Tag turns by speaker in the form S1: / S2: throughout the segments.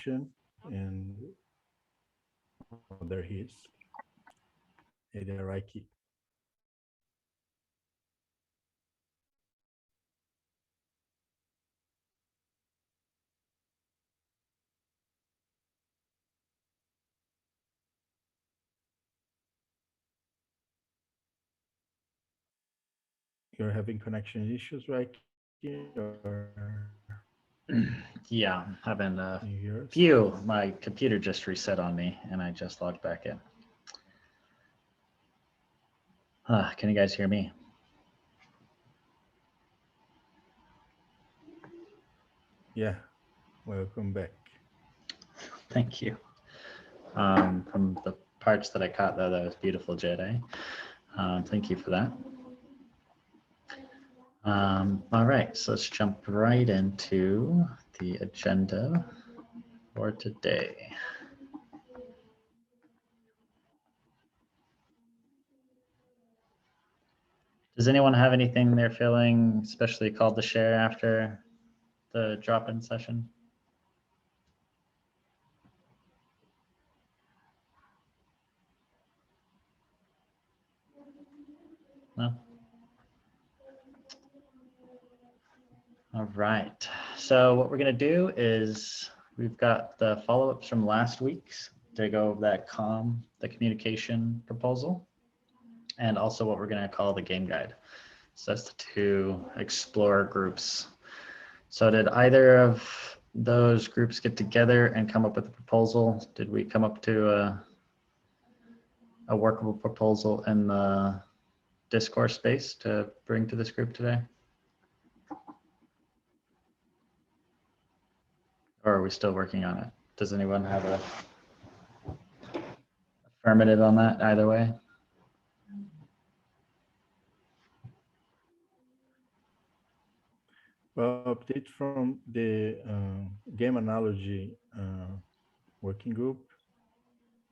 S1: and oh, there he is. Hey there, Reiki. You're having connection issues, Reiki, or
S2: Yeah, having a
S1: can you hear us?
S2: few. My computer just reset on me and I just logged back in. Can you guys hear me?
S1: Yeah, welcome back.
S2: Thank you. From the parts that I caught, though, that was beautiful, Jedi. Thank you for that. All right, so let's jump right into the agenda for today. Does anyone have anything they're feeling especially called to share after the drop-in session? No? All right, so what we're gonna do is we've got the follow-ups from last week's to go over that the communication proposal, and also what we're gonna call the game guide. So that's the two explorer groups. So did either of those groups get together and come up with a proposal? Did we come up to a workable proposal in the Discourse space to bring to this group today? Or are we still working on it? Does anyone have a affirmative on that either way?
S1: Well, update from the game analogy working group.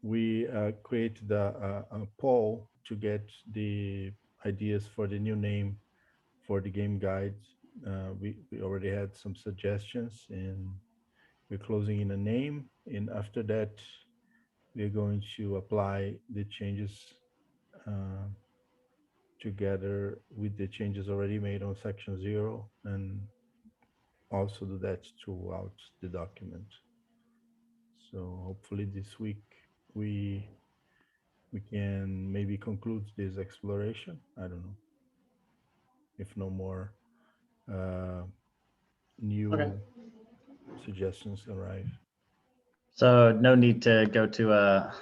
S1: We created a poll to get the ideas for the new name for the game guide. We already had some suggestions, and we're closing in a name. And after that, we're going to apply the changes together with the changes already made on section 0, and also do that throughout the document. So hopefully this week we can maybe conclude this exploration. I don't know if no more new suggestions arrive.
S2: So no need to go to a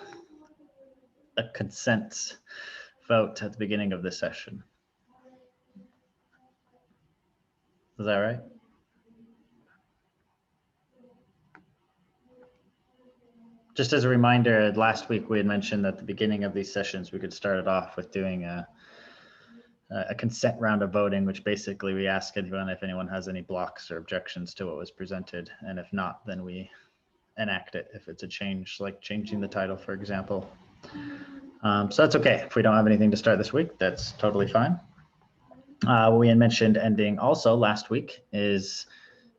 S2: consent vote at the beginning of this session. Is that right? Just as a reminder, last week we had mentioned that at the beginning of these sessions, we could start it off with doing a consent round of voting, which basically we ask everyone if anyone has any blocks or objections to what was presented. And if not, then we enact it if it's a change, like changing the title, for example. So that's okay. If we don't have anything to start this week, that's totally fine. What we had mentioned ending also last week is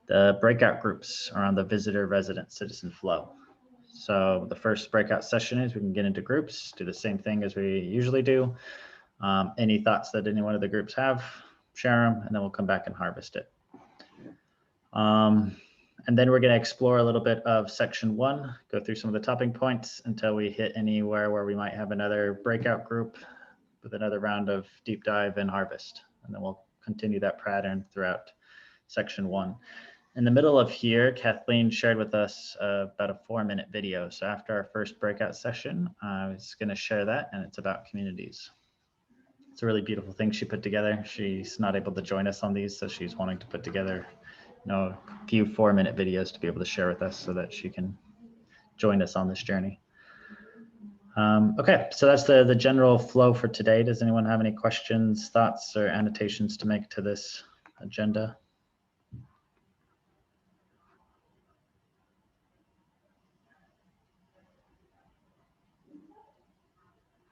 S2: the breakout groups around the visitor, resident, citizen flow. So the first breakout session is we can get into groups, do the same thing as we usually do. Any thoughts that any one of the groups have, share them, and then we'll come back and harvest it. And then we're going to explore a little bit of section 1, go through some of the topping points until we hit anywhere where we might have another breakout group with another round of deep dive and harvest. And then we'll continue that pattern throughout section 1. In the middle of here, Kathleen shared with us about a 4-minute video. So after our first breakout session, I was going to share that, and it's about communities. It's a really beautiful thing she put together. She's not able to join us on these, so she's wanting to put together a few 4-minute videos to be able to share with us so that she can join us on this journey. Okay, so that's the general flow for today. Does anyone have any questions, thoughts, or annotations to make to this agenda?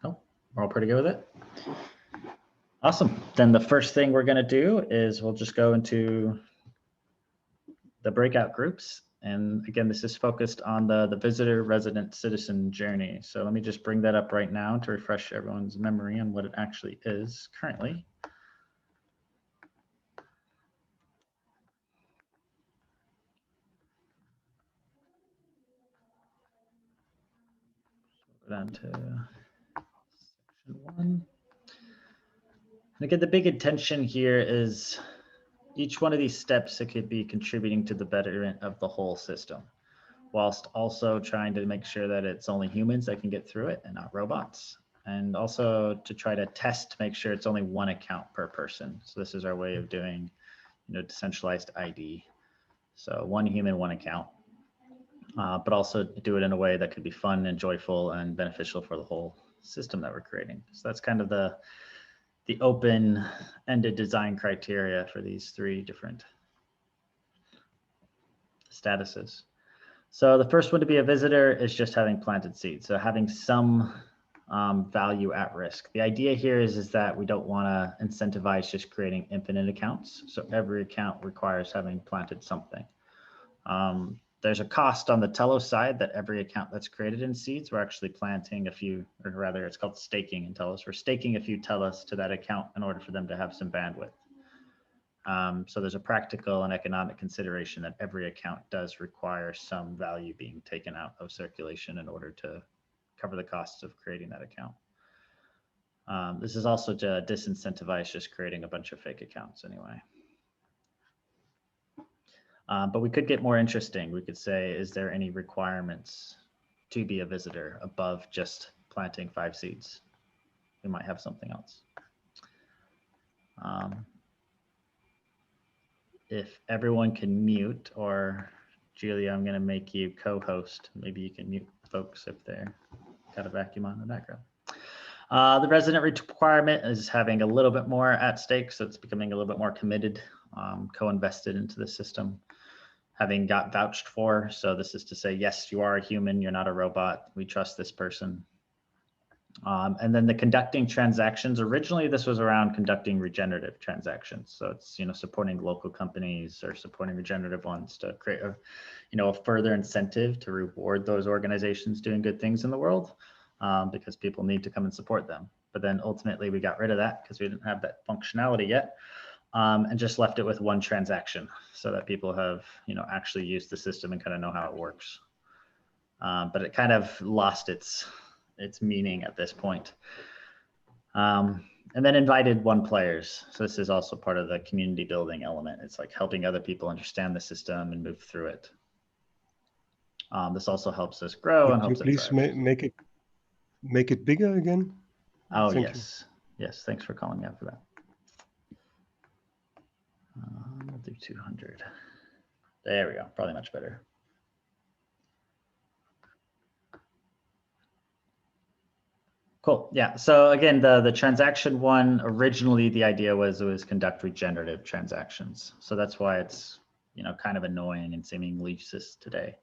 S2: No, we're all pretty good with it? Awesome. Then the first thing we're going to do is we'll just go into the breakout groups And again, this is focused on the visitor, resident, citizen journey. So let me just bring that up right now to refresh everyone's memory on what it actually is currently. Go down to section 1. And again, the big intention here is each one of these steps, it could be contributing to the betterment of the whole system, whilst also trying to make sure that it's only humans that can get through it and not robots. And also to try to test to make sure it's only one account per person. So this is our way of doing, decentralized ID. So one human, one account, but also do it in a way that could be fun and joyful and beneficial for the whole system that we're creating. So that's kind of the open-ended design criteria for these 3 different statuses. So the first one to be a visitor is just having planted seeds. So having some value at risk. The idea here is that we don't want to incentivize just creating infinite accounts. So every account requires having planted something. There's a cost on the Telos side that every account that's created in seeds, we're actually planting a few, or rather it's called staking in Telos. We're staking a few Telos to that account in order for them to have some bandwidth. So there's a practical and economic consideration that every account does require some value being taken out of circulation in order to cover the costs of creating that account. This is also to disincentivize just creating a bunch of fake accounts anyway. But we could get more interesting. We could say, is there any requirements to be a visitor above just planting 5 seeds? We might have something else. If everyone can mute, or Julia, I'm going to make you co-host. Maybe you can mute folks if they're got a vacuum on in the background. The resident requirement is having a little bit more at stake, so it's becoming a little bit more committed, co-invested into the system, having got vouched for. So this is to say, yes, you are a human, you're not a robot. We trust this person. And then the conducting transactions, originally this was around conducting regenerative transactions. So it's, supporting local companies or supporting regenerative ones to create a further incentive to reward those organizations doing good things in the world, because people need to come and support them. But then ultimately we got rid of that because we didn't have that functionality yet, and just left it with one transaction so that people have, actually used the system and kind of know how it works. But it kind of lost its meaning at this point. And then invited one players. So this is also part of the community building element. It's like helping other people understand the system and move through it. This also helps us grow and helps us
S3: please make it bigger again?
S2: Oh, yes. Yes, thanks for calling me out for that. We'll do 200. There we go, probably much better. Cool. Yeah. So again, the transaction one, originally the idea was it was conduct regenerative transactions. So that's why it's, kind of annoying and seemingly useless today.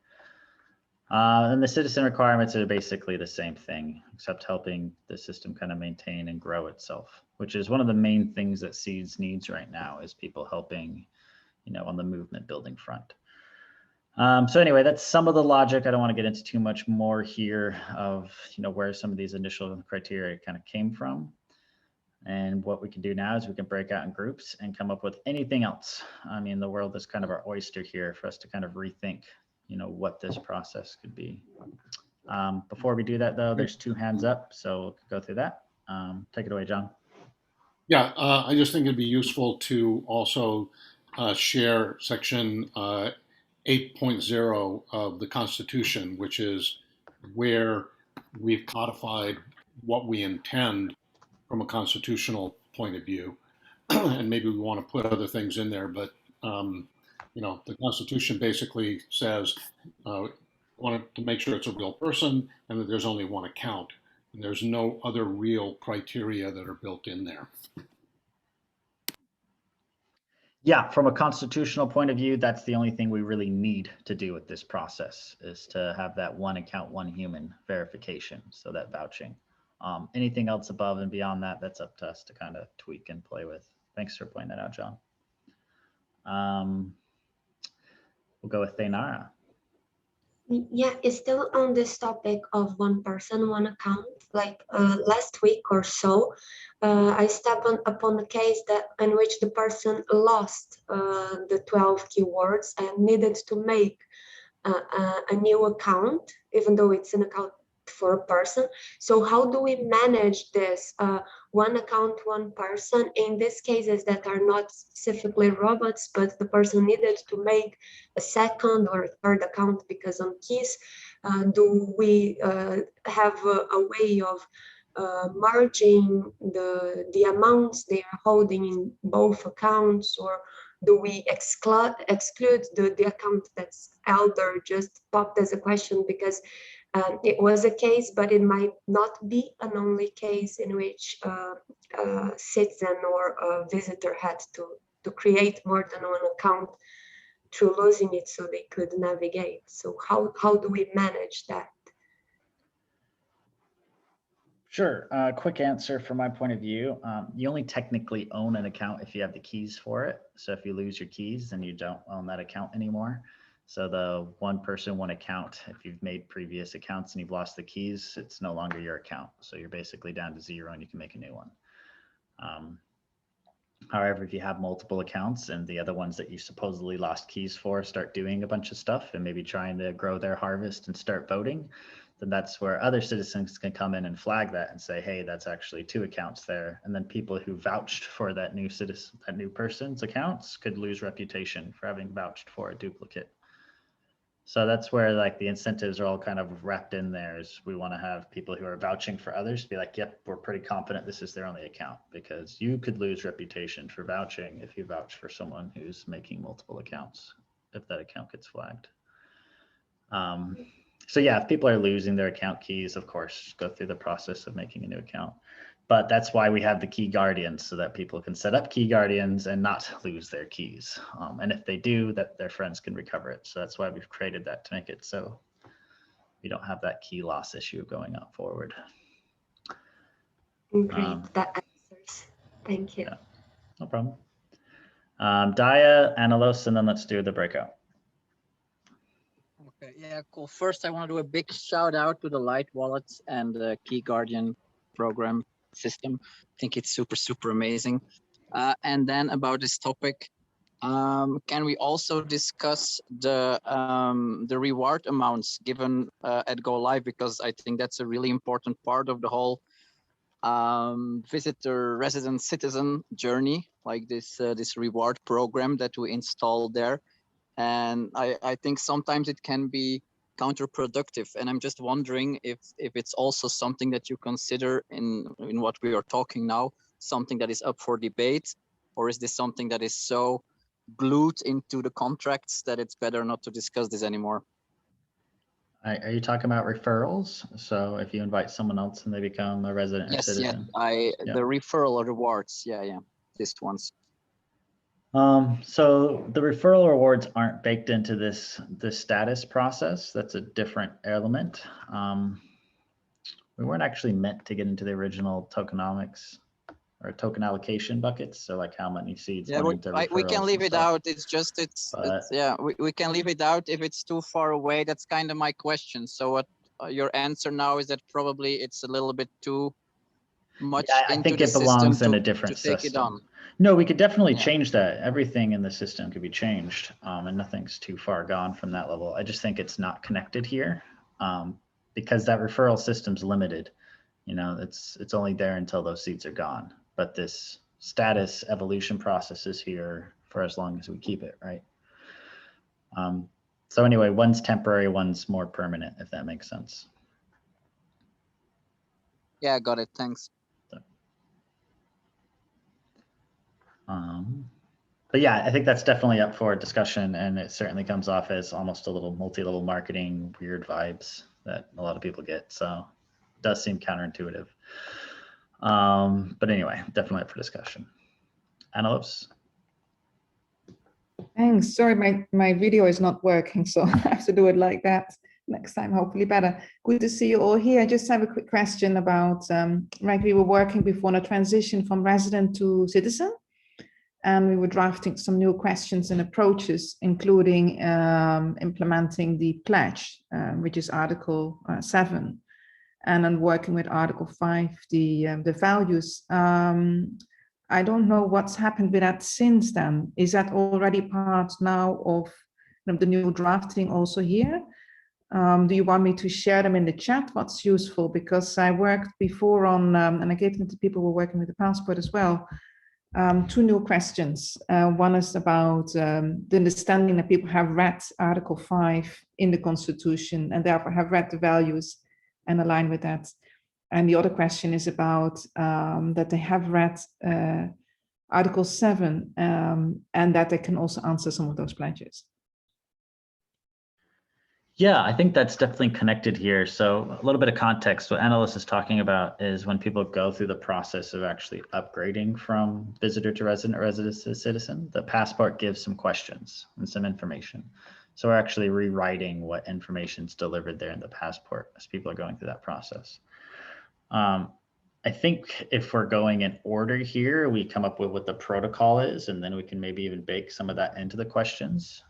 S2: And the citizen requirements are basically the same thing, except helping the system kind of maintain and grow itself, which is one of the main things that Seeds needs right now, is people helping, on the movement building front. So anyway, that's some of the logic. I don't want to get into too much more here of, where some of these initial criteria kind of came from. And what we can do now is we can break out in groups and come up with anything else. I mean, the world is kind of our oyster here for us to kind of rethink, what this process could be. Before we do that, though, there's 2 hands up, so we'll go through that. Take it away, John.
S4: Yeah, I just think it'd be useful to also share section 8.0 of the Constitution, which is where we've codified what we intend from a constitutional point of view. And maybe we want to put other things in there, but the Constitution basically says wanted to make sure it's a real person and that there's only one account, and there's no other real criteria that are built in there.
S2: Yeah, from a constitutional point of view, that's the only thing we really need to do with this process, is to have that one account, one human verification, so that vouching. Anything else above and beyond that, that's up to us to kind of tweak and play with. Thanks for pointing that out, John. We'll go with Thaynara.
S5: Yeah, it's still on this topic of one person, one account. Like last week or so, I stumbled upon a case in which the person lost the 12 keywords and needed to make a new account, even though it's an account for a person. So how do we manage this? One account, one person, in these cases that are not specifically robots, but the person needed to make a second or a third account because on keys, do we have a way of merging the amounts they are holding in both accounts, or do we exclude the account that's elder? Just popped as a question because it was a case, but it might not be an only case in which a citizen or a visitor had to create more than one account through losing it so they could navigate. So how do we manage that?
S2: Sure. Quick answer from my point of view. You only technically own an account if you have the keys for it. So if you lose your keys, then you don't own that account anymore. So the one person, one account, if you've made previous accounts and you've lost the keys, it's no longer your account. So you're basically down to zero and you can make a new one. However, if you have multiple accounts and the other ones that you supposedly lost keys for start doing a bunch of stuff and maybe trying to grow their harvest and start voting, then that's where other citizens can come in and flag that and say, hey, that's actually two accounts there. And then people who vouched for that new citizen, that new person's accounts could lose reputation for having vouched for a duplicate. So that's where like the incentives are all kind of wrapped in there. Is we want to have people who are vouching for others be like, yep, we're pretty confident this is their only account, because you could lose reputation for vouching if you vouch for someone who's making multiple accounts, if that account gets flagged. So yeah, if people are losing their account keys, of course, go through the process of making a new account. But that's why we have the key guardians, so that people can set up key guardians and not lose their keys. And if they do, that their friends can recover it. So that's why we've created that, to make it so we don't have that key loss issue going up forward.
S5: Great, that answers. Thank you.
S2: Yeah, no problem. Daya, Analos, and then let's do the breakout.
S6: Okay, yeah, cool. First, I want to do a big shout out to the Light Wallets and the Key Guardian program system. I think it's super, super amazing. And then about this topic, can we also discuss the reward amounts given at Go Live? Because I think that's a really important part of the whole visitor, resident, citizen journey, like this this reward program that we installed there. And I think sometimes it can be counterproductive. And I'm just wondering if it's also something that you consider in what we are talking now, something that is up for debate, or is this something that is so glued into the contracts that it's better not to discuss this anymore?
S2: Are you talking about referrals? So if you invite someone else and they become a resident or citizen?
S6: Yes, the referral rewards, yeah, these ones.
S2: So the referral rewards aren't baked into this status process. That's a different element. We weren't actually meant to get into the original tokenomics or token allocation buckets. So like how many seeds went into referrals.
S6: We can leave it out. It's just, we can leave it out if it's too far away. That's kind of my question. So what your answer now is that probably it's a little bit too much.
S2: Yeah, I think it belongs in a different system.
S6: Take it on.
S2: No, we could definitely change that. Everything in the system could be changed, and nothing's too far gone from that level. I just think it's not connected here, because that referral system's limited. You know, it's only there until those seeds are gone. But this status evolution process is here for as long as we keep it, right? So anyway, one's temporary, one's more permanent, if that makes sense.
S6: Yeah, got it. Thanks.
S2: But yeah, I think that's definitely up for discussion, and it certainly comes off as almost a little multi-level marketing, weird vibes that a lot of people get. So it does seem counterintuitive. But anyway, definitely up for discussion. Analos?
S7: Thanks. Sorry, my video is not working, so I have to do it like that next time, hopefully better. Good to see you all here. I just have a quick question about, right, we were working before on a transition from resident to citizen. and we were drafting some new questions and approaches, including implementing the pledge, which is Article 7, and then working with Article 5, the values. I don't know what's happened with that since then. Is that already part now of the new drafting also here? Do you want me to share them in the chat? What's useful? Because I worked before on, and I gave them to people who were working with the passport as well, 2 new questions. One is about the understanding that people have read Article 5 in the Constitution and therefore have read the values and align with that. And the other question is about that they have read Article 7 and that they can also answer some of those pledges.
S2: Yeah, I think that's definitely connected here. So a little bit of context, what Annalise is talking about is when people go through the process of actually upgrading from visitor to resident or resident to citizen, the passport gives some questions and some information. So we're actually rewriting what information is delivered there in the passport as people are going through that process. I think if we're going in order here, we come up with what the protocol is, and then we can maybe even bake some of that into the questions.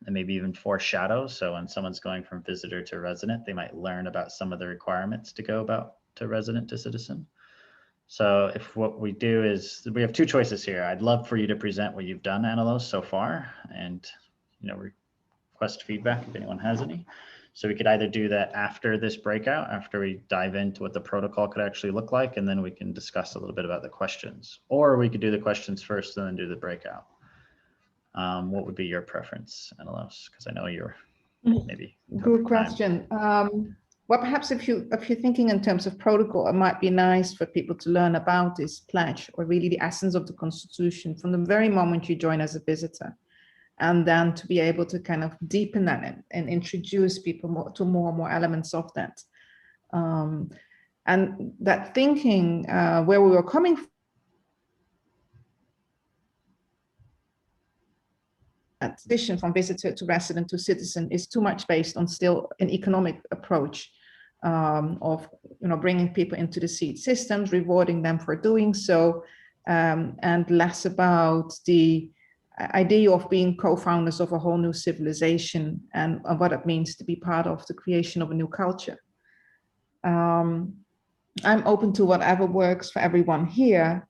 S2: And maybe even foreshadow. So when someone's going from visitor to resident, they might learn about some of the requirements to go about to resident to citizen. So if what we do is, we have 2 choices here. I'd love for you to present what you've done, Annalise, so far, and request feedback if anyone has any. So we could either do that after this breakout, after we dive into what the protocol could actually look like, and then we can discuss a little bit about the questions. Or we could do the questions first and then do the breakout. What would be your preference, Annalise? Because I know you're maybe.
S7: Good question. Well, perhaps if you're thinking in terms of protocol, it might be nice for people to learn about this pledge, or really the essence of the Constitution from the very moment you join as a visitor, and then to be able to kind of deepen that and introduce people to more and more elements of that. And that thinking, where we were coming from, that transition from visitor to resident to citizen is too much based on still an economic approach of bringing people into the seat systems, rewarding them for doing so, and less about the idea of being co-founders of a whole new civilization and what it means to be part of the creation of a new culture. I'm open to whatever works for everyone here.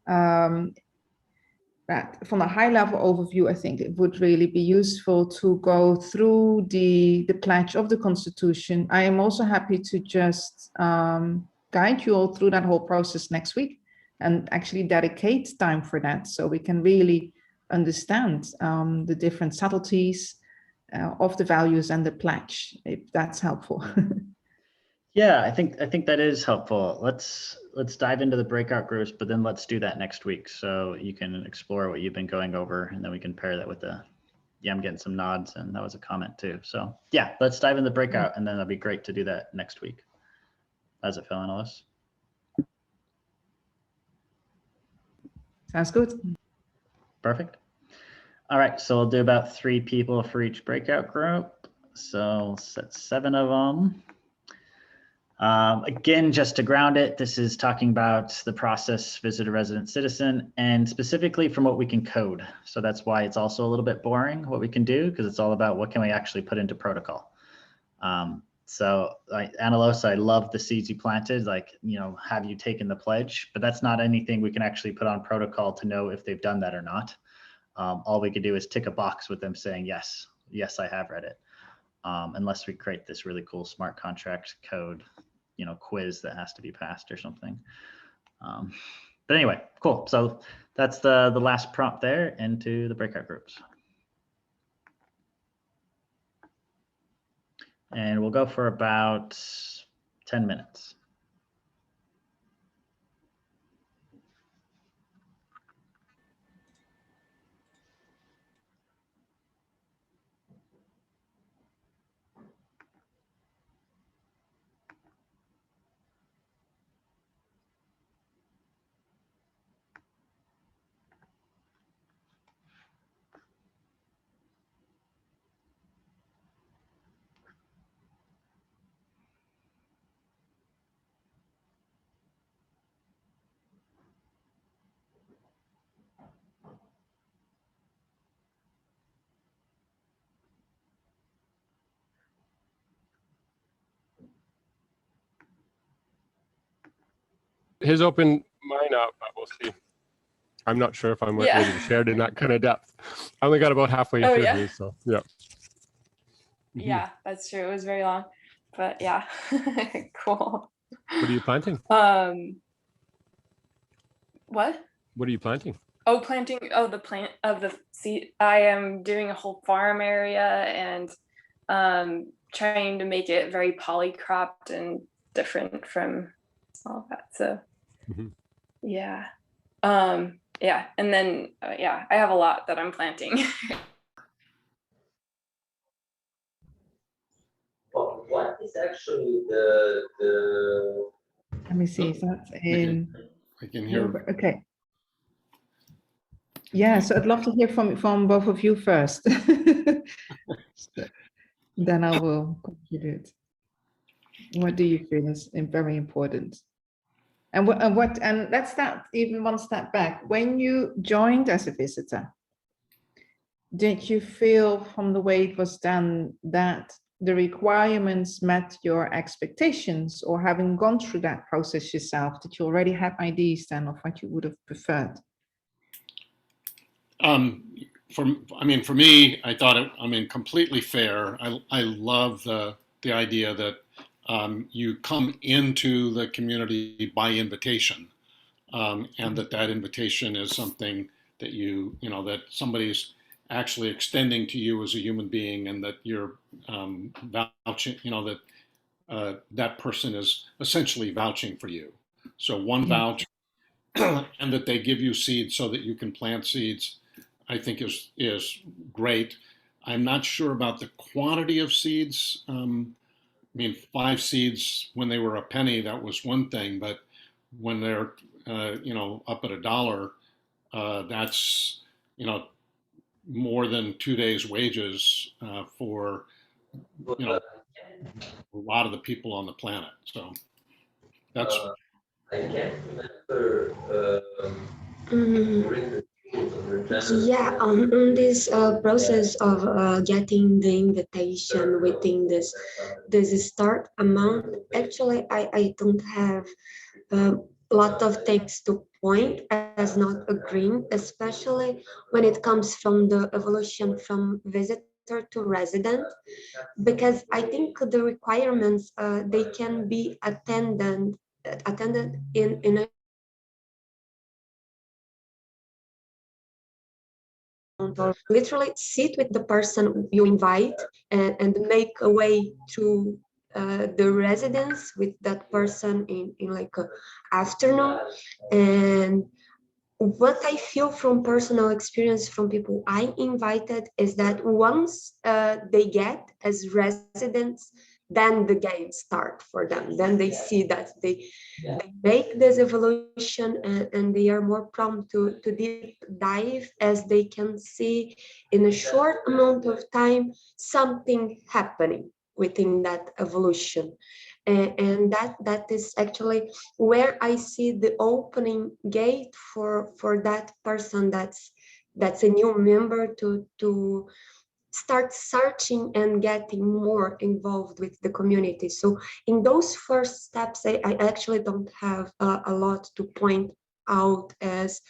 S7: But from a high-level overview, I think it would really be useful to go through the pledge of the Constitution. I am also happy to just guide you all through that whole process next week and actually dedicate time for that, so we can really understand the different subtleties of the values and the pledge, if that's helpful.
S2: Yeah, I think that is helpful. Let's dive into the breakout groups, but then let's do that next week so you can explore what you've been going over, and then we can pair that with I'm getting some nods, and that was a comment too. So yeah, let's dive in the breakout, and then that'd be great to do that next week. How's it feel, Annalise?
S7: Sounds good.
S2: Perfect. All right, so we'll do about 3 people for each breakout group. So we'll set 7 of them. Again, just to ground it, this is talking about the process visitor, resident, citizen, and specifically from what we can code. So that's why it's also a little bit boring what we can do, because it's all about what can we actually put into protocol. So Annalise, I love the seeds you planted, have you taken the pledge, but that's not anything we can actually put on protocol to know if they've done that or not. All we could do is tick a box with them saying, yes, I have read it. Unless we create this really cool smart contract code quiz that has to be passed or something. But anyway, cool. So that's the last prompt there into the breakout groups. And we'll go for about 10 minutes.
S8: his opened mine up, but we'll see. I'm not sure if I'm ready to share it in that kind of depth. I only got about halfway through his, so yeah.
S9: Yeah, that's true. It was very long, but yeah, cool.
S8: What are you planting?
S9: What?
S8: What are you planting?
S9: Oh, planting. Oh, the plant of the seed. I am doing a whole farm area and trying to make it very polycropped and different from all that. So yeah. Yeah, and then yeah, I have a lot that I'm planting.
S10: What is actually the
S7: Let me see if that's in.
S4: I can hear.
S7: Okay. Yeah, so I'd love to hear from both of you first. Then I will contribute. What do you feel is very important? And let's start even one step back. When you joined as a visitor, did you feel from the way it was done that the requirements met your expectations, or having gone through that process yourself, did you already have ideas then of what you would have preferred?
S4: For me, I thought it, completely fair. I love the idea that you come into the community by invitation, and that invitation is something that that somebody's actually extending to you as a human being, and that you're vouching, that that person is essentially vouching for you. So one vouch, and that they give you seeds so that you can plant seeds, I think is great. I'm not sure about the quantity of seeds. 5 seeds when they were a penny, that was one thing, but when they're up at $1, that's more than 2 days' wages for a lot of the people on the planet. So that's.
S10: I can't remember.
S5: Yeah, on this process of getting the invitation within this start amount, actually, I don't have a lot of things to point as not agreeing, especially when it comes from the evolution from visitor to resident, because I think the requirements they can be attended in a or literally sit with the person you invite and make a way to the residence with that person in like a afternoon. And what I feel from personal experience from people I invited is that once they get as residents, then the game start for them. Then they see that they make this evolution, and they are more prompt to deep dive, as they can see in a short amount of time something happening within that evolution. And that is actually where I see the opening gate for that person that's a new member to start searching and getting more involved with the community. So in those first steps, I actually don't have a lot to point out as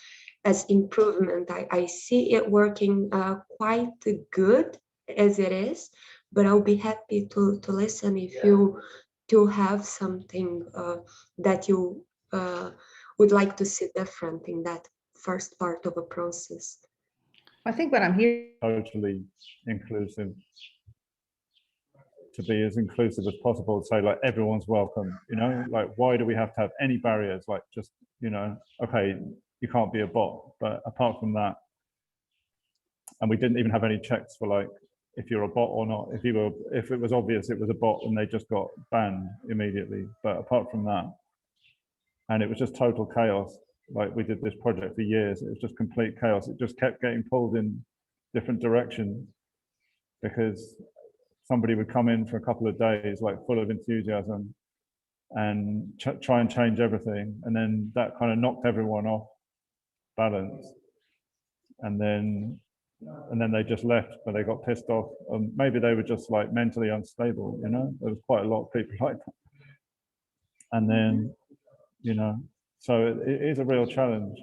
S5: improvement. I see it working quite good as it is, but I'll be happy to listen if you do have something that you would like to see different in that first part of a process.
S7: I think what I'm hearing,
S1: totally inclusive, to be as inclusive as possible, say like everyone's welcome, like why do we have to have any barriers? Like just, okay, you can't be a bot, but apart from that, and we didn't even have any checks for like if you're a bot or not. If it was obvious it was a bot, and they just got banned immediately. But apart from that, and it was just total chaos. Like we did this project for years, it was just complete chaos. It just kept getting pulled in different directions because somebody would come in for a couple of days like full of enthusiasm and try and change everything, and then that kind of knocked everyone off balance, and then they just left, but they got pissed off. Maybe they were just like mentally unstable, there was quite a lot of people like that. And then So it is a real challenge.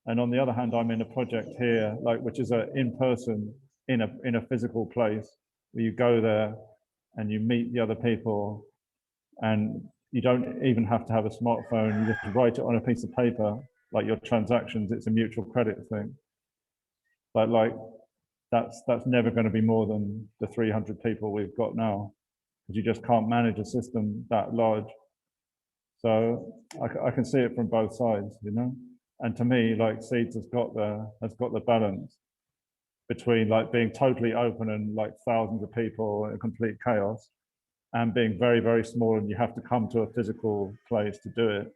S1: And on the other hand, I'm in a project here, like which is a in person in a physical place where you go there and you meet the other people, and you don't even have to have a smartphone. You just write it on a piece of paper, like your transactions. It's a mutual credit thing. But like that's never going to be more than the 300 people we've got now, because you just can't manage a system that large. So I can see it from both sides, you know. And to me, like Seeds has got the balance between like being totally open and like thousands of people in complete chaos, and being very, very small, and you have to come to a physical place to do it.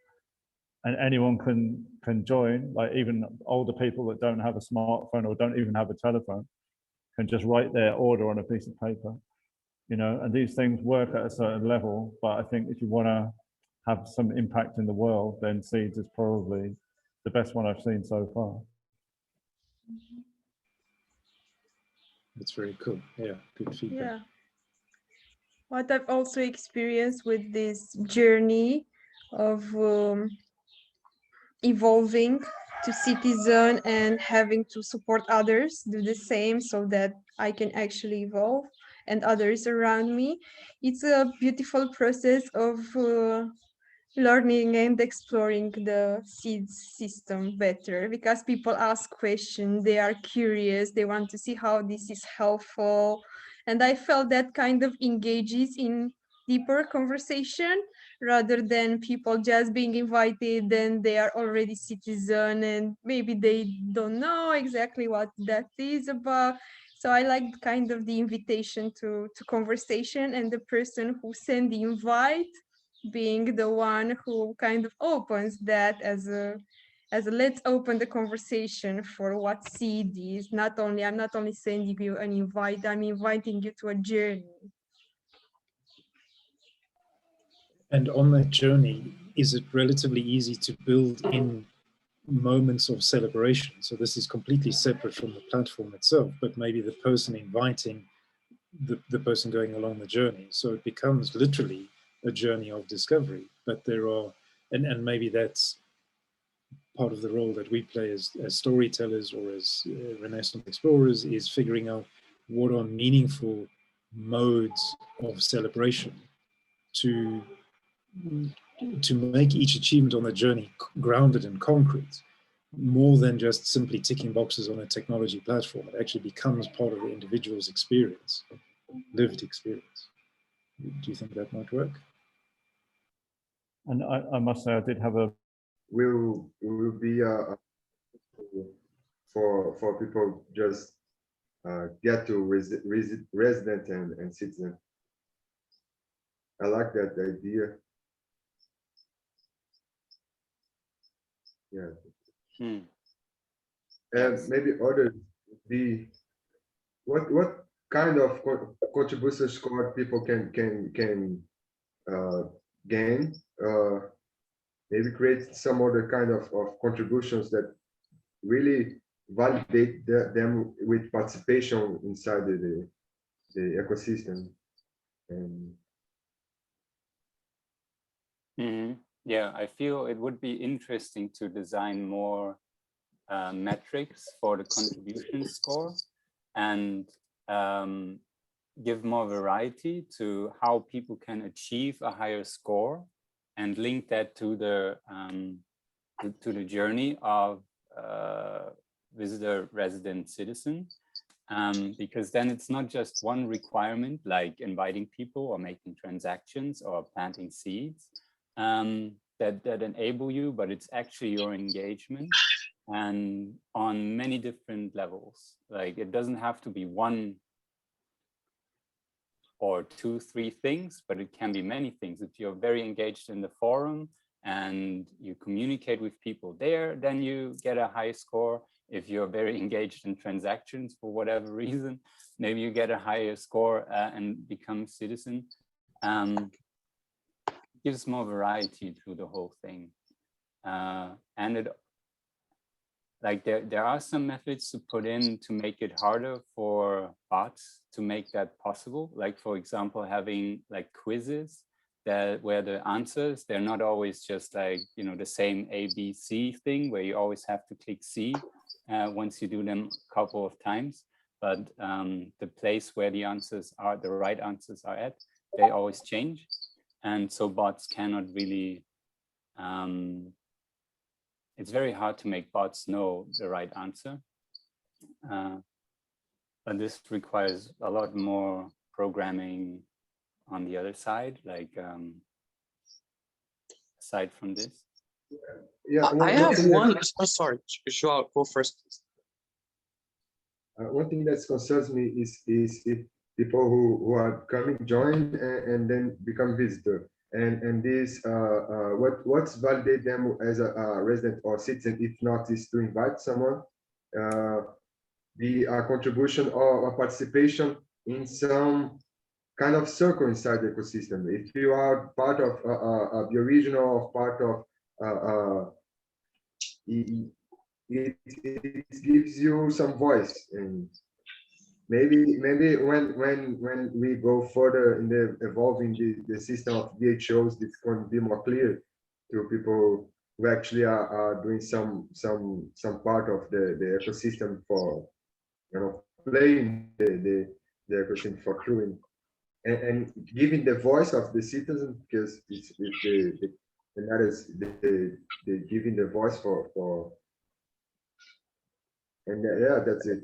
S1: And anyone can join, like even older people that don't have a smartphone or don't even have a telephone can just write their order on a piece of paper, you know. And these things work at a certain level, but I think if you want to have some impact in the world, then Seeds is probably the best one I've seen so far.
S11: That's very cool. Yeah, good feedback.
S12: Yeah. What I've also experienced with this journey of evolving to citizen and having to support others do the same so that I can actually evolve and others around me. It's a beautiful process of learning and exploring the seeds system better, because people ask questions, they are curious, they want to see how this is helpful. And I felt that kind of engages in deeper conversation rather than people just being invited and they are already citizen and maybe they don't know exactly what that is about. So I like kind of the invitation to conversation, and the person who sent the invite being the one who kind of opens that as a let's open the conversation for what seed is. I'm not only sending you an invite, I'm inviting you to a journey.
S11: And on that journey, is it relatively easy to build in moments of celebration? So this is completely separate from the platform itself, but maybe the person inviting the person going along the journey. So it becomes literally a journey of discovery, but there are, and maybe that's part of the role that we play as storytellers or as Renaissance explorers, is figuring out what are meaningful modes of celebration to make each achievement on the journey grounded in concrete, more than just simply ticking boxes on a technology platform. It actually becomes part of the individual's experience, lived experience. Do you think that might work?
S1: And I must say, I did have a...
S13: Will be for people just get to resident and citizen. I like that idea. Yeah. And maybe others be what kind of contribution score people can gain. Maybe create some other kind of contributions that really validate them with participation inside the ecosystem. And
S14: yeah, I feel it would be interesting to design more metrics for the contribution score, and give more variety to how people can achieve a higher score, and link that to the journey of visitor, resident, citizen, because then it's not just one requirement like inviting people or making transactions or planting seeds that enable you, but it's actually your engagement, and on many different levels. Like it doesn't have to be one or two, three things, but it can be many things. If you're very engaged in the forum and you communicate with people there, then you get a high score. If you're very engaged in transactions for whatever reason, maybe you get a higher score and become citizen. Gives more variety to the whole thing. And it, like there are some methods to put in to make it harder for bots to make that possible. Like for example, having like quizzes where the answers, they're not always just like, you know, the same A, B, C thing where you always have to click C once you do them a couple of times. But the place where the answers are, the right answers are at, they always change. And so bots cannot really, it's very hard to make bots know the right answer. But this requires a lot more programming on the other side, like aside from this.
S13: Yeah,
S15: I have one. Oh, sorry, Joao, go first.
S13: One thing that concerns me is if people who are coming join and then become visitor, and this what's validate them as a resident or citizen, if not is to invite someone, the contribution or participation in some kind of circle inside the ecosystem. If you are part of the original or part of it gives you some voice, and maybe when we go further in the evolving the system of DHOs, this can be more clear to people who actually are doing some part of the ecosystem for, you know, playing the ecosystem for crewing and giving the voice of the citizen, because it's the matters the giving the voice for. And yeah, that's it.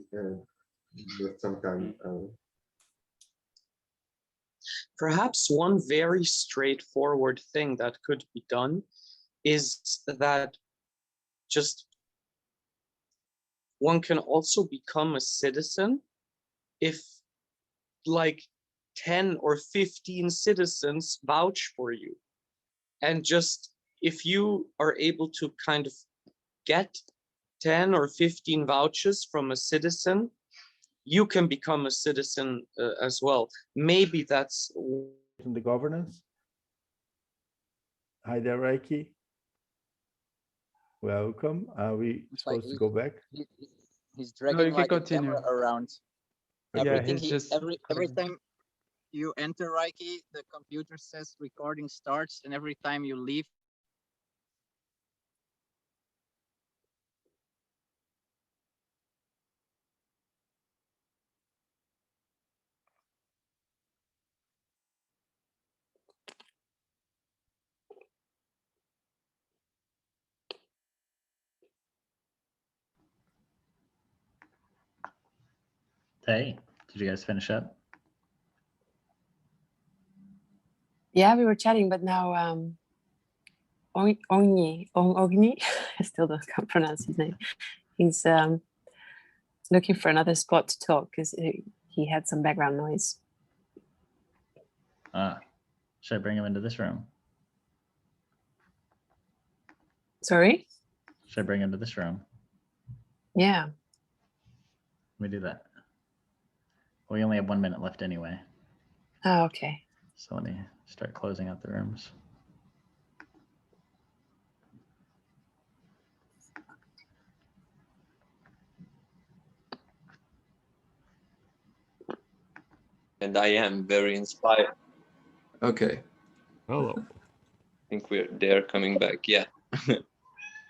S13: Sometimes.
S15: Perhaps one very straightforward thing that could be done is that just one can also become a citizen if like 10 or 15 citizens vouch for you. And just if you are able to kind of get 10 or 15 vouchers from a citizen, you can become a citizen as well. Maybe that's
S1: in the governance. Hi there, Reiki. Welcome. Are we supposed to go back?
S6: He's dragging like a camera around. Everything
S16: he's just
S6: every time you enter Reiki, the computer says recording starts, and every time you leave,
S2: Hey, did you guys finish up?
S17: Yeah, we were chatting, but now Ogni, I still can't pronounce his name. He's looking for another spot to talk because he had some background noise.
S2: Should I bring him into this room?
S17: Sorry?
S2: Should I bring him to this room?
S17: Yeah.
S2: Let me do that. We only have 1 minute left anyway.
S17: Oh, okay.
S2: So let me start closing out the rooms.
S15: And I am very inspired. Okay.
S8: Hello.
S15: I think they're coming back. Yeah.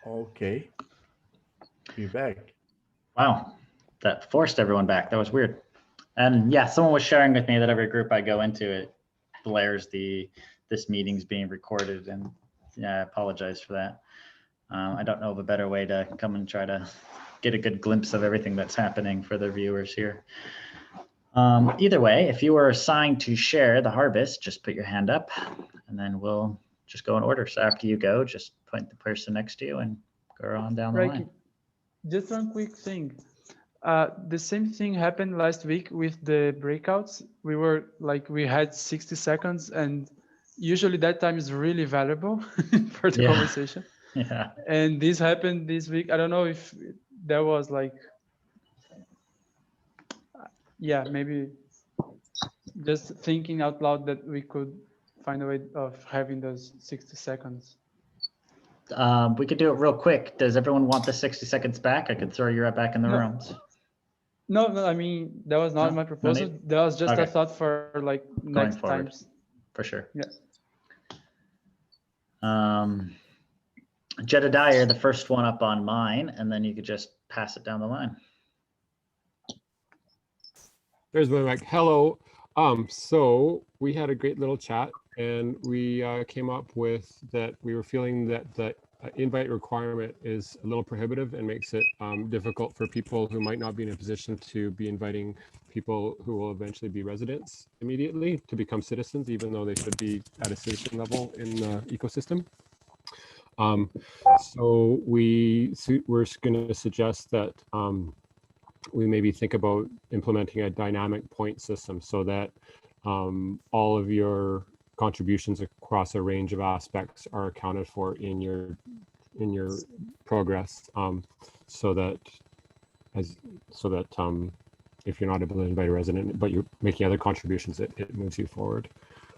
S1: Okay. You're back.
S2: Wow. That forced everyone back. That was weird. And yeah, someone was sharing with me that every group I go into, it blares this meeting's being recorded, and yeah, I apologize for that. I don't know of a better way to come and try to get a good glimpse of everything that's happening for the viewers here. Either way, if you were assigned to share the harvest, just put your hand up and then we'll just go in order. So after you go, just point the person next to you and go on down the line.
S16: Just one quick thing. The same thing happened last week with the breakouts. We had 60 seconds, and usually that time is really valuable for the conversation.
S2: Yeah.
S16: And this happened this week. I don't know if there was maybe just thinking out loud that we could find a way of having those 60 seconds.
S2: We could do it real quick. Does everyone want the 60 seconds back? I could throw you right back in the rooms.
S16: No, I mean, that was not my proposal. That was just a thought for next
S2: forward.
S16: times.
S2: For sure.
S16: Yeah.
S2: Jedediah, you're the first one up on mine, and then you could just pass it down the line.
S8: There's my mic. Hello. So we had a great little chat, and we came up with that we were feeling that the invite requirement is a little prohibitive and makes it difficult for people who might not be in a position to be inviting people who will eventually be residents immediately to become citizens, even though they should be at a citizen level in the ecosystem. So we're going to suggest that we maybe think about implementing a dynamic point system so that all of your contributions across a range of aspects are accounted for in your progress, so that if you're not able to invite a resident but you're making other contributions, it moves you forward.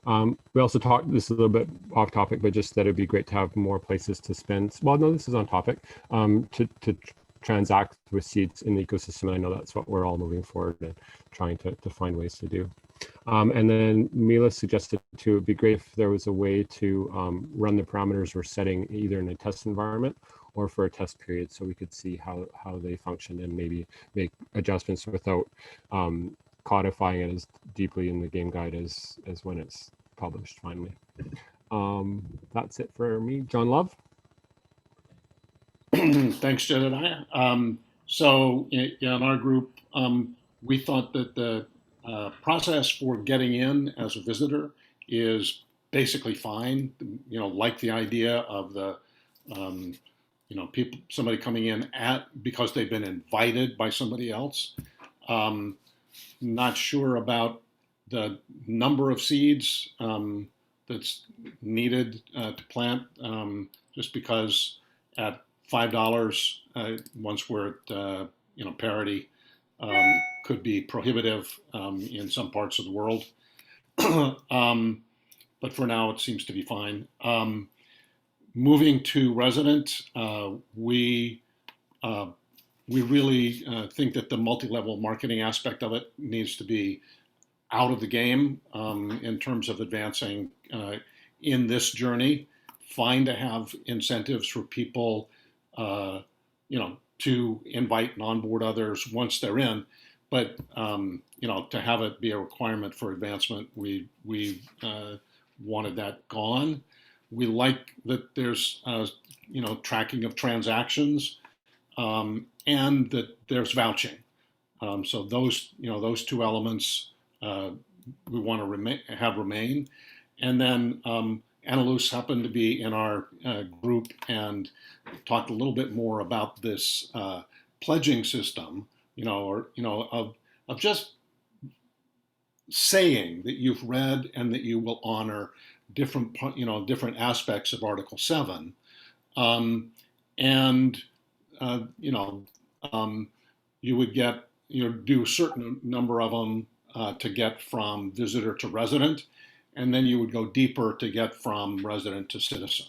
S8: We also talked, this is a little bit off topic, but just that it'd be great to have more places to spend. Well, no, this is on topic, to transact with seeds in the ecosystem. And I know that's what we're all moving forward and trying to find ways to do. And then Mila suggested too, it'd be great if there was a way to run the parameters we're setting either in a test environment or for a test period, so we could see how they function and maybe make adjustments without codifying it as deeply in the game guide as when it's published finally. That's it for me. John Love.
S4: Thanks, Jedediah. So in our group, we thought that the process for getting in as a visitor is basically fine. Like the idea of the somebody coming in because they've been invited by somebody else. Not sure about the number of seeds that's needed to plant, just because at $5, once we're at parity, could be prohibitive in some parts of the world. But for now, it seems to be fine. Moving to resident, we really think that the multi-level marketing aspect of it needs to be out of the game in terms of advancing in this journey. Fine to have incentives for people, to invite and onboard others once they're in, but to have it be a requirement for advancement, we wanted that gone. We like that there's tracking of transactions, and that there's vouching. So those two elements we want to have remain. And then Annalise happened to be in our group and talked a little bit more about this pledging system, of just saying that you've read and that you will honor different aspects of Article 7, you would get do a certain number of them to get from visitor to resident, and then you would go deeper to get from resident to citizen.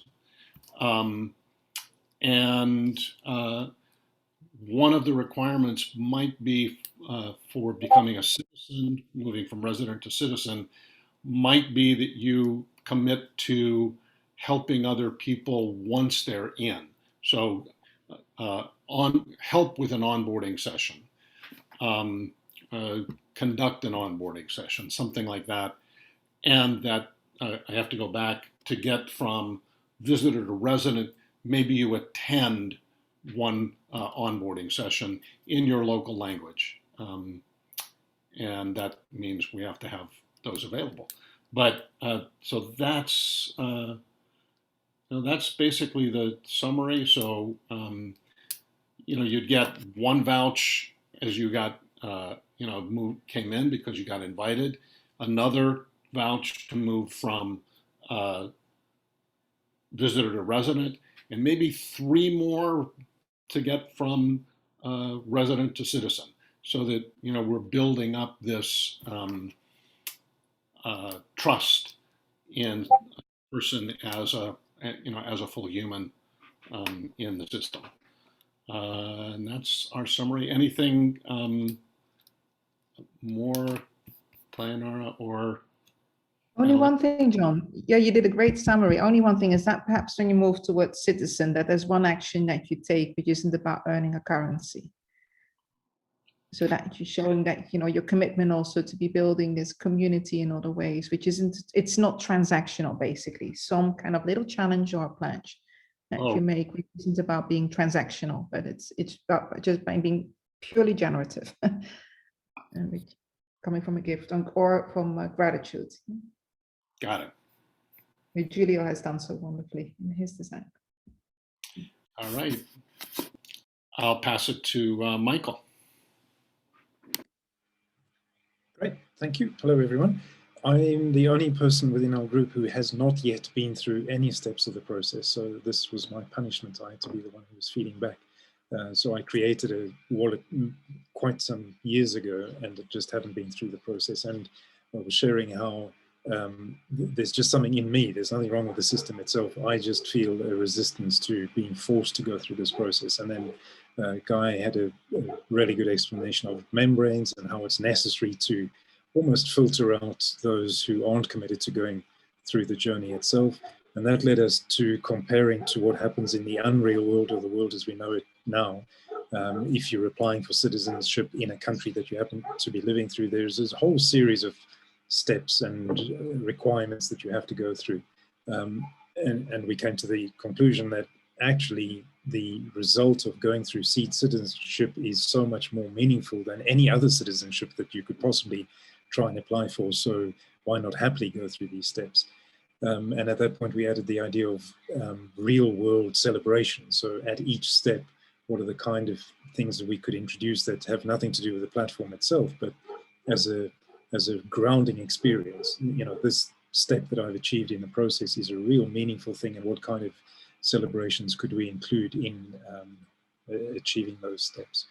S4: One of the requirements might be for becoming a citizen, moving from resident to citizen, might be that you commit to helping other people once they're in. So help with an onboarding session, conduct an onboarding session, something like that. And that I have to go back to get from visitor to resident, maybe you attend one onboarding session in your local language. And that means we have to have those available. But so that's basically the summary. So you'd get one vouch as you got came in because you got invited, another vouch to move from visitor to resident, and maybe 3 more to get from resident to citizen, so that we're building up this trust in a person as a full human in the system. And that's our summary. Anything more, Clanara or
S7: Only one thing, John. Yeah, you did a great summary. Only one thing is that perhaps when you move towards citizen, that there's one action that you take, which isn't about earning a currency. So that you're showing that, you know, your commitment also to be building this community in other ways, which isn't, it's not transactional, basically. Some kind of little challenge or pledge that you make, which isn't about being transactional, but it's about just by being purely generative, and which, coming from a gift or from gratitude.
S4: Got it.
S7: Which Julio has done so wonderfully in his design.
S4: All right. I'll pass it to Michael.
S11: Great, thank you. Hello, everyone. I'm the only person within our group who has not yet been through any steps of the process. So this was my punishment. I had to be the one who was feeding back. So I created a wallet quite some years ago and just haven't been through the process. And I was sharing how there's just something in me. There's nothing wrong with the system itself. I just feel a resistance to being forced to go through this process. And then Guy had a really good explanation of membranes and how it's necessary to almost filter out those who aren't committed to going through the journey itself. And that led us to comparing to what happens in the unreal world, or the world as we know it now. If you're applying for citizenship in a country that you happen to be living through, there's this whole series of steps and requirements that you have to go through. And we came to the conclusion that actually the result of going through seed citizenship is so much more meaningful than any other citizenship that you could possibly try and apply for. So why not happily go through these steps? And at that point, we added the idea of real world celebration. So at each step, what are the kind of things that we could introduce that have nothing to do with the platform itself, but as a grounding experience? You know, this step that I've achieved in the process is a real meaningful thing, and what kind of celebrations could we include in achieving those steps?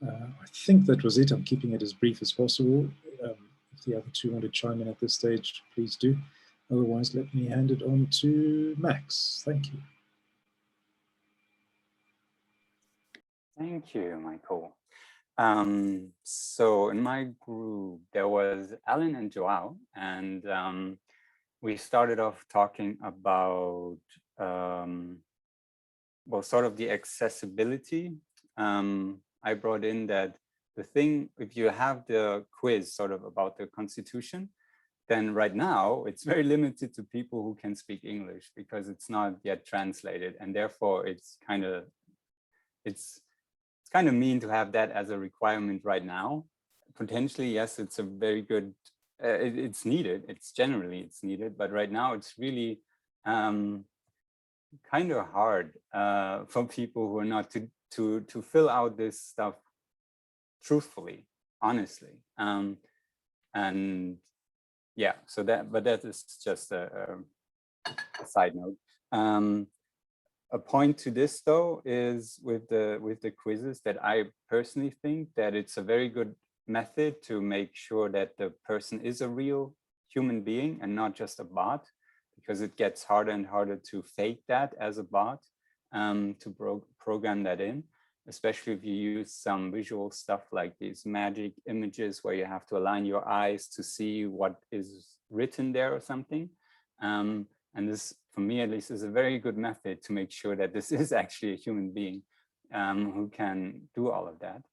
S11: I think that was it. I'm keeping it as brief as possible. If the other two want to chime in at this stage, please do. Otherwise, let me hand it on to Max. Thank you.
S14: Thank you, Michael. So in my group, there was Alan and Joao, and we started off talking about, well, sort of the accessibility. I brought in that the thing, if you have the quiz sort of about the Constitution, then right now it's very limited to people who can speak English because it's not yet translated, and therefore it's kind of mean to have that as a requirement right now. Potentially, yes, it's a very good, it's needed. It's needed, but right now it's really kind of hard for people who are not to fill out this stuff truthfully, honestly. And yeah, so but that is just a side note. A point to this though is with the quizzes that I personally think that it's a very good method to make sure that the person is a real human being and not just a bot, because it gets harder and harder to fake that as a bot, to program that in, especially if you use some visual stuff like these magic images where you have to align your eyes to see what is written there or something. And this, for me at least, is a very good method to make sure that this is actually a human being who can do all of that.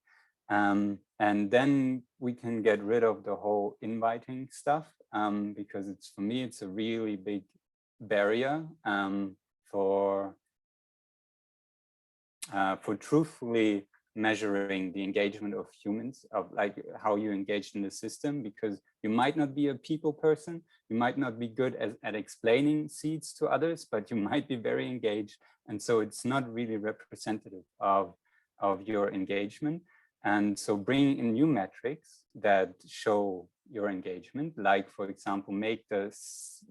S14: And then we can get rid of the whole inviting stuff, because for me, it's a really big barrier for truthfully measuring the engagement of humans, of like how you engaged in the system, because you might not be a people person, you might not be good at explaining seeds to others, but you might be very engaged. And so it's not really representative of your engagement. And so bringing in new metrics that show your engagement, like for example, make the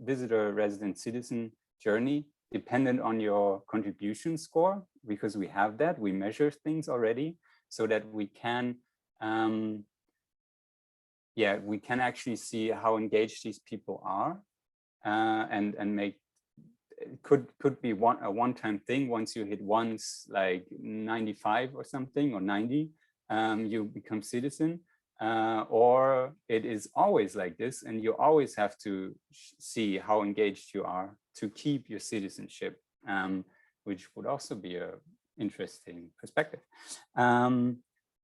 S14: visitor resident citizen journey dependent on your contribution score, because we have that, we measure things already, so that we can, we can actually see how engaged these people are, and make, it could be a one-time thing. Once you hit once, like 95 or something, or 90, you become citizen. or it is always like this, and you always have to see how engaged you are to keep your citizenship, which would also be an interesting perspective.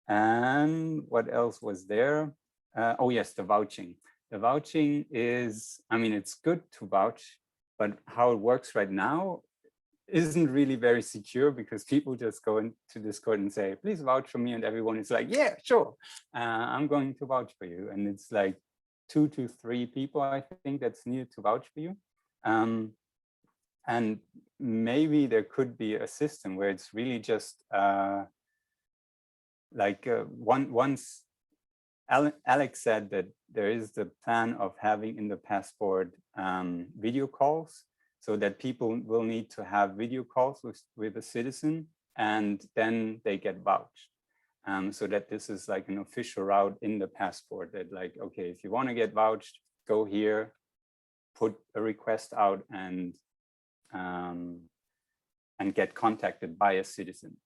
S14: And what else was there? Oh yes, the vouching. The vouching is, I mean, it's good to vouch, but how it works right now isn't really very secure, because people just go into Discord and say, please vouch for me. And everyone is like, yeah, sure, I'm going to vouch for you. And it's like 2 to 3 people, I think, that's needed to vouch for you. And maybe there could be a system where it's really just once Alex said that there is the plan of having in the passport video calls, so that people will need to have video calls with a citizen, and then they get vouched. So that this is like an official route in the passport, that like, okay, if you want to get vouched, go here, put a request out, and get contacted by a citizen.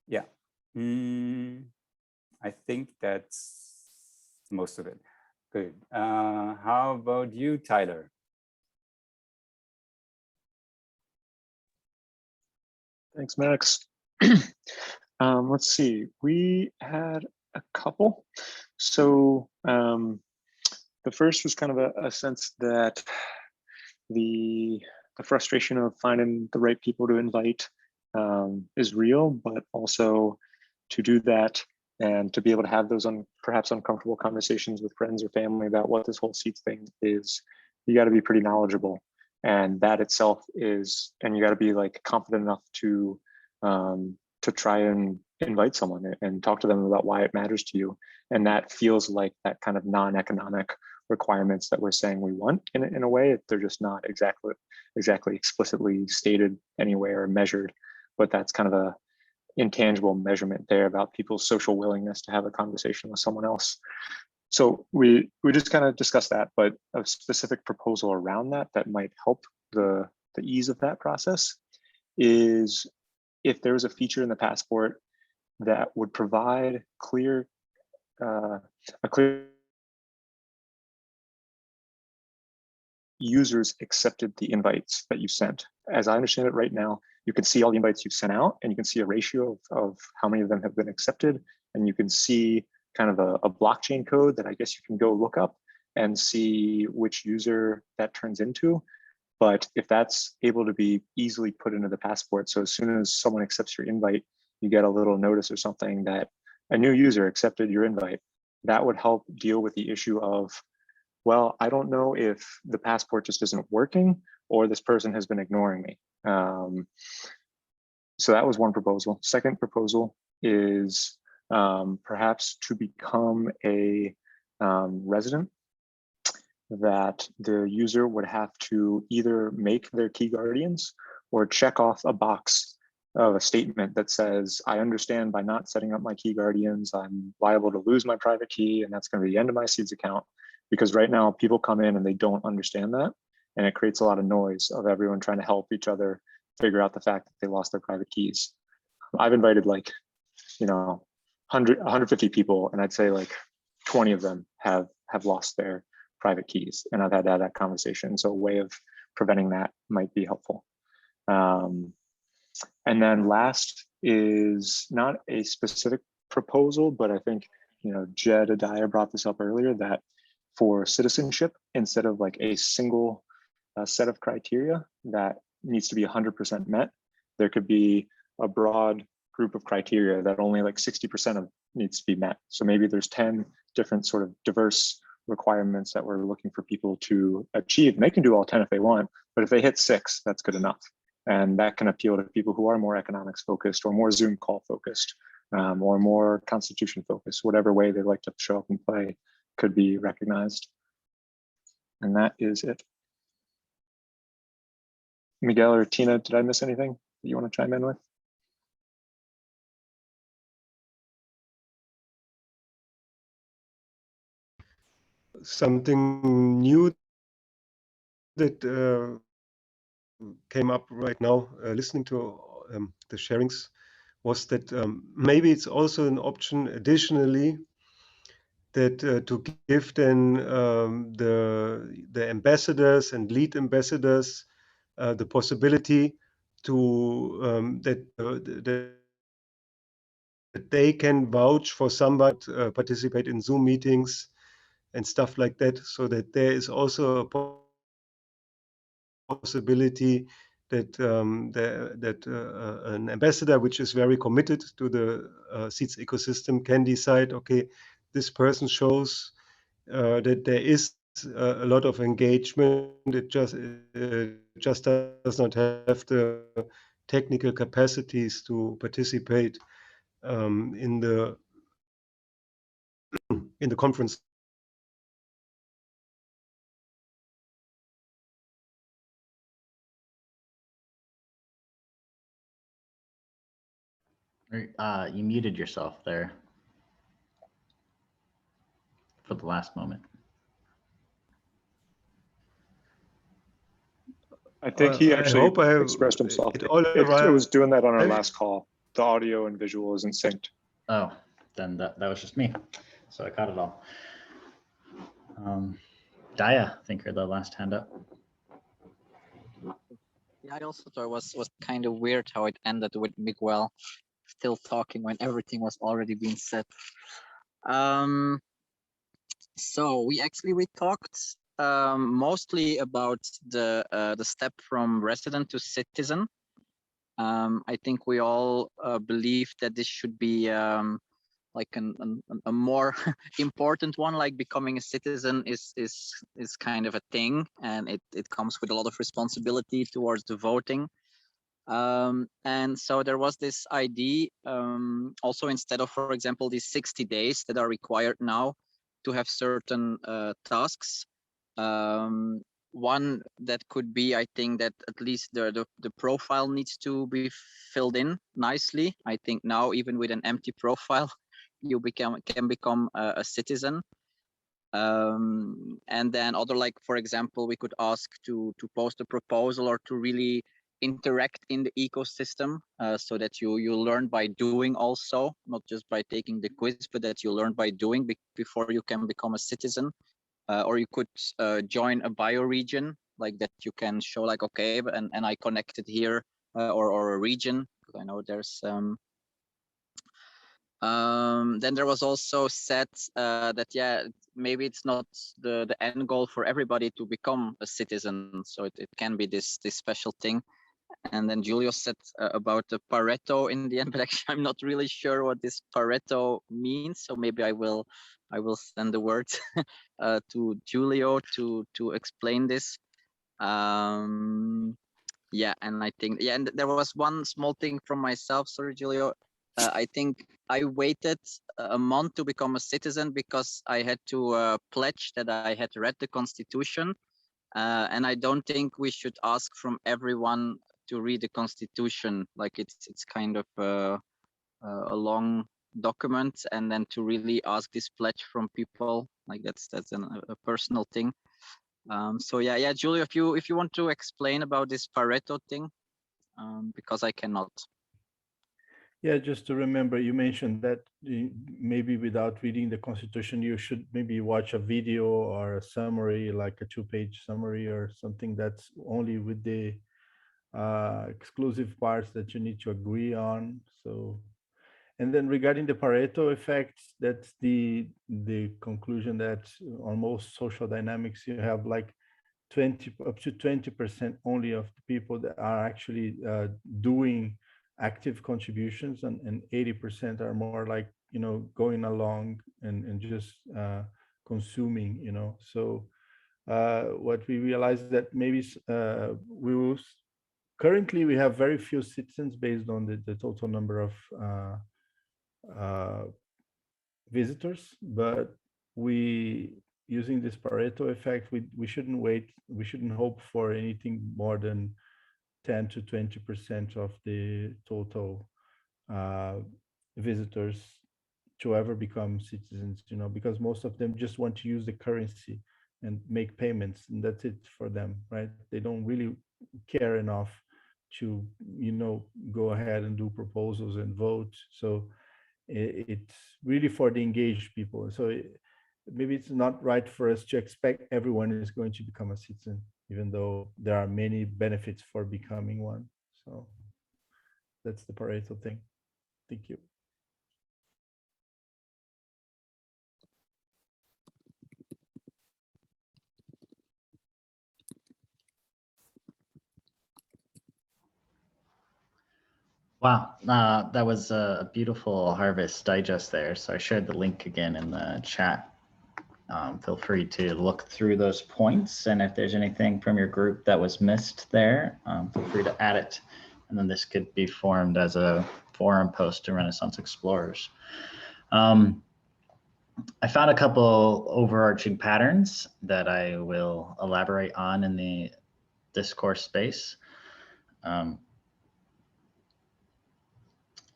S14: Yeah, I think that's most of it. Good. How about you, Tyler?
S18: Thanks, Max. Let's see, we had a couple. So the first was kind of a sense that the frustration of finding the right people to invite is real, but also to do that and to be able to have those perhaps uncomfortable conversations with friends or family about what this whole seats thing is, you got to be pretty knowledgeable. And that itself is, and you got to be like confident enough to try and invite someone and talk to them about why it matters to you. And that feels like that kind of non-economic requirements that we're saying we want in a way. They're just not exactly explicitly stated anywhere or measured, but that's kind of a intangible measurement there about people's social willingness to have a conversation with someone else. So we just kind of discussed that, but a specific proposal around that might help the ease of that process is if there was a feature in the passport that would provide a clear users accepted the invites that you sent. As I understand it right now, you can see all the invites you've sent out, and you can see a ratio of how many of them have been accepted, and you can see kind of a blockchain code that I guess you can go look up and see which user that turns into. But if that's able to be easily put into the passport, so as soon as someone accepts your invite, you get a little notice or something that a new user accepted your invite, that would help deal with the issue of, well, I don't know if the passport just isn't working or this person has been ignoring me. So that was one proposal. Second proposal is perhaps to become a resident, that the user would have to either make their key guardians or check off a box of a statement that says, I understand by not setting up my key guardians, I'm liable to lose my private key, and that's going to be the end of my Seeds account. Because right now people come in and they don't understand that, and it creates a lot of noise of everyone trying to help each other figure out the fact that they lost their private keys. I've invited 150 people, and I'd say 20 of them have lost their private keys, and I've had to have that conversation. So a way of preventing that might be helpful. And then last is not a specific proposal, but I think Jed Adaya brought this up earlier, that for citizenship, instead of a single set of criteria that needs to be 100% met, there could be a broad group of criteria that only 60% of needs to be met. So maybe there's 10 different sort of diverse requirements that we're looking for people to achieve. And they can do all 10 if they want, but if they hit 6, that's good enough. And that can appeal to people who are more economics focused or more Zoom call focused or more constitution focused, whatever way they like to show up and play could be recognized. And that is it. Miguel or Tina, did I miss anything that you want to chime in with?
S3: Something new that came up right now, listening to the sharings, was that maybe it's also an option additionally that to give then the ambassadors and lead ambassadors the possibility to that they can vouch for somebody, participate in Zoom meetings and stuff like that, so that there is also a possibility that an ambassador which is very committed to the seeds ecosystem can decide, okay, this person shows that there is a lot of engagement. It just does not have the technical capacities to participate in the conference.
S2: You muted yourself there for the last moment.
S18: I think he actually
S3: hope I have
S18: expressed himself.
S3: it all
S18: It was doing that on our
S3: arrived.
S18: last call. The audio and visual isn't synced.
S2: Oh, then that was just me. So I caught it all. Daya, I think you're the last hand up.
S6: Yeah, I also thought it was kind of weird how it ended with Miguel still talking when everything was already being said. So we talked mostly about the step from resident to citizen. I think we all believe that this should be like a more important one, like becoming a citizen is kind of a thing, and it comes with a lot of responsibility towards the voting. And so there was this idea also, instead of, for example, these 60 days that are required now to have certain tasks. One that could be, I think, that at least the profile needs to be filled in nicely. I think now, even with an empty profile, you can become a citizen. And then other, like, for example, we could ask to post a proposal or to really interact in the ecosystem, so that you learn by doing also, not just by taking the quiz, but that you learn by doing before you can become a citizen. Or you could join a bioregion, like that you can show, like, okay, and I connected here, or a region, because I know there's then there was also said that, yeah, maybe it's not the end goal for everybody to become a citizen, so it can be this special thing. And then Julio said about the Pareto in the end, but actually I'm not really sure what this Pareto means, so maybe I will send the word to Julio to explain this. Yeah, and I think, yeah, and there was one small thing from myself, sorry, Julio. I think I waited a month to become a citizen because I had to pledge that I had read the Constitution. And I don't think we should ask from everyone to read the Constitution. Like, it's kind of a long document, and then to really ask this pledge from people, like that's a personal thing. So yeah, Julio, if you want to explain about this Pareto thing, because I cannot.
S1: Yeah, just to remember, you mentioned that maybe without reading the Constitution, you should maybe watch a video or a summary, like a 2-page summary or something that's only with the exclusive parts that you need to agree on. So, and then regarding the Pareto effects, that's the conclusion that on most social dynamics, you have like up to 20% only of the people that are actually doing active contributions, and 80% are more like, going along and just consuming, so what we realized that maybe we will currently we have very few citizens based on the total number of visitors, but we, using this Pareto effect, we shouldn't hope for anything more than 10 to 20% of the total visitors to ever become citizens, because most of them just want to use the currency and make payments, and that's it for them, right? They don't really care enough to, go ahead and do proposals and vote. So it's really for the engaged people. So maybe it's not right for us to expect everyone is going to become a citizen, even though there are many benefits for becoming one. So that's the Pareto thing. Thank you.
S2: Wow, that was a beautiful harvest digest there. So I shared the link again in the chat. Feel free to look through those points, and if there's anything from your group that was missed there, feel free to add it. And then this could be formed as a forum post to Renaissance Explorers. I found a couple overarching patterns that I will elaborate on in the discourse space.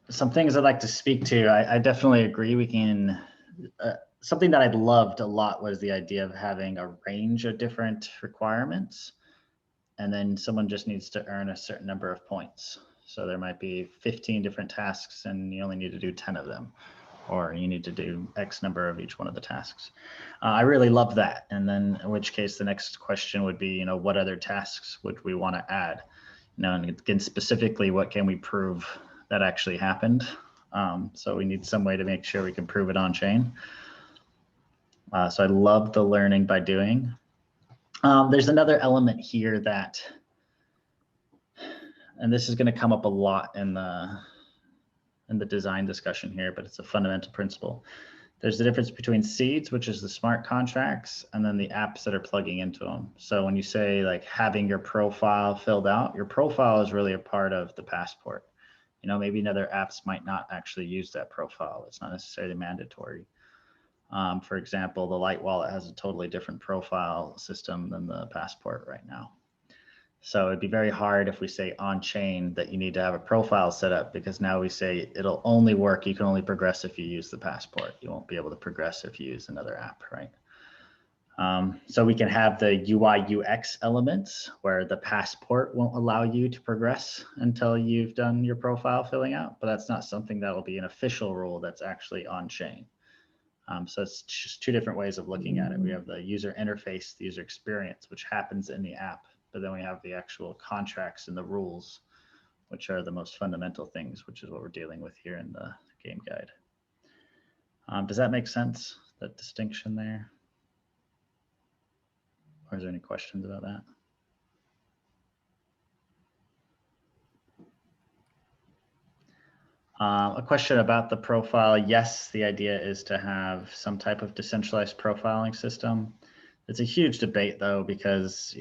S2: Some things I'd like to speak to. I definitely agree we can, something that I loved a lot was the idea of having a range of different requirements, and then someone just needs to earn a certain number of points. So there might be 15 different tasks and you only need to do 10 of them, or you need to do X number of each one of the tasks. I really love that. And then in which case the next question would be, what other tasks would we want to add? And again, specifically, what can we prove that actually happened? So we need some way to make sure we can prove it on chain. So I love the learning by doing. There's another element here that, and this is going to come up a lot in the design discussion here, but it's a fundamental principle. There's the difference between seeds, which is the smart contracts, and then the apps that are plugging into them. So when you say like having your profile filled out, your profile is really a part of the passport. Maybe other apps might not actually use that profile. It's not necessarily mandatory. For example, the Light Wallet has a totally different profile system than the passport right now. So it'd be very hard if we say on chain that you need to have a profile set up, because now we say it'll only work, you can only progress if you use the passport. You won't be able to progress if you use another app, right? So we can have the UI UX elements where the passport won't allow you to progress until you've done your profile filling out, but that's not something that will be an official rule that's actually on chain. So it's just two different ways of looking at it. We have the user interface, the user experience, which happens in the app, but then we have the actual contracts and the rules, which are the most fundamental things, which is what we're dealing with here in the game guide. Does that make sense, that distinction there? Or is there any questions about that? A question about the profile. Yes, the idea is to have some type of decentralized profiling system. It's a huge debate though, because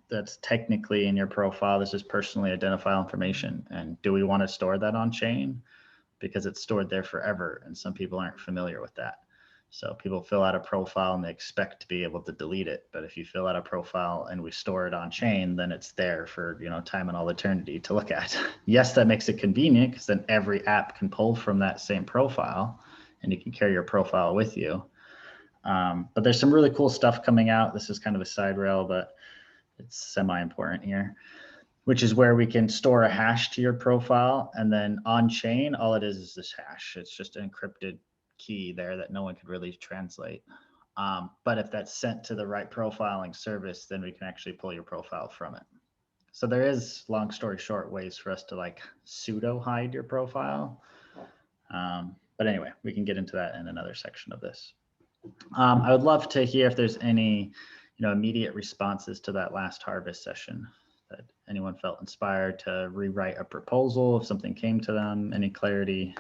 S2: that's technically in your profile, this is personally identifiable information. And do we want to store that on chain? Because it's stored there forever and some people aren't familiar with that. So people fill out a profile and they expect to be able to delete it. But if you fill out a profile and we store it on chain, then it's there for time and all eternity to look at. Yes, that makes it convenient because then every app can pull from that same profile and you can carry your profile with you. But there's some really cool stuff coming out. This is kind of a side rail, but it's semi-important here, which is where we can store a hash to your profile. And then on chain, all it is this hash. It's just an encrypted key there that no one could really translate. But if that's sent to the right profiling service, then we can actually pull your profile from it. So there is, long story short, ways for us to like pseudo hide your profile. But anyway, we can get into that in another section of this. I would love to hear if there's any immediate responses to that last harvest session, that anyone felt inspired to rewrite a proposal if something came to them, any clarity,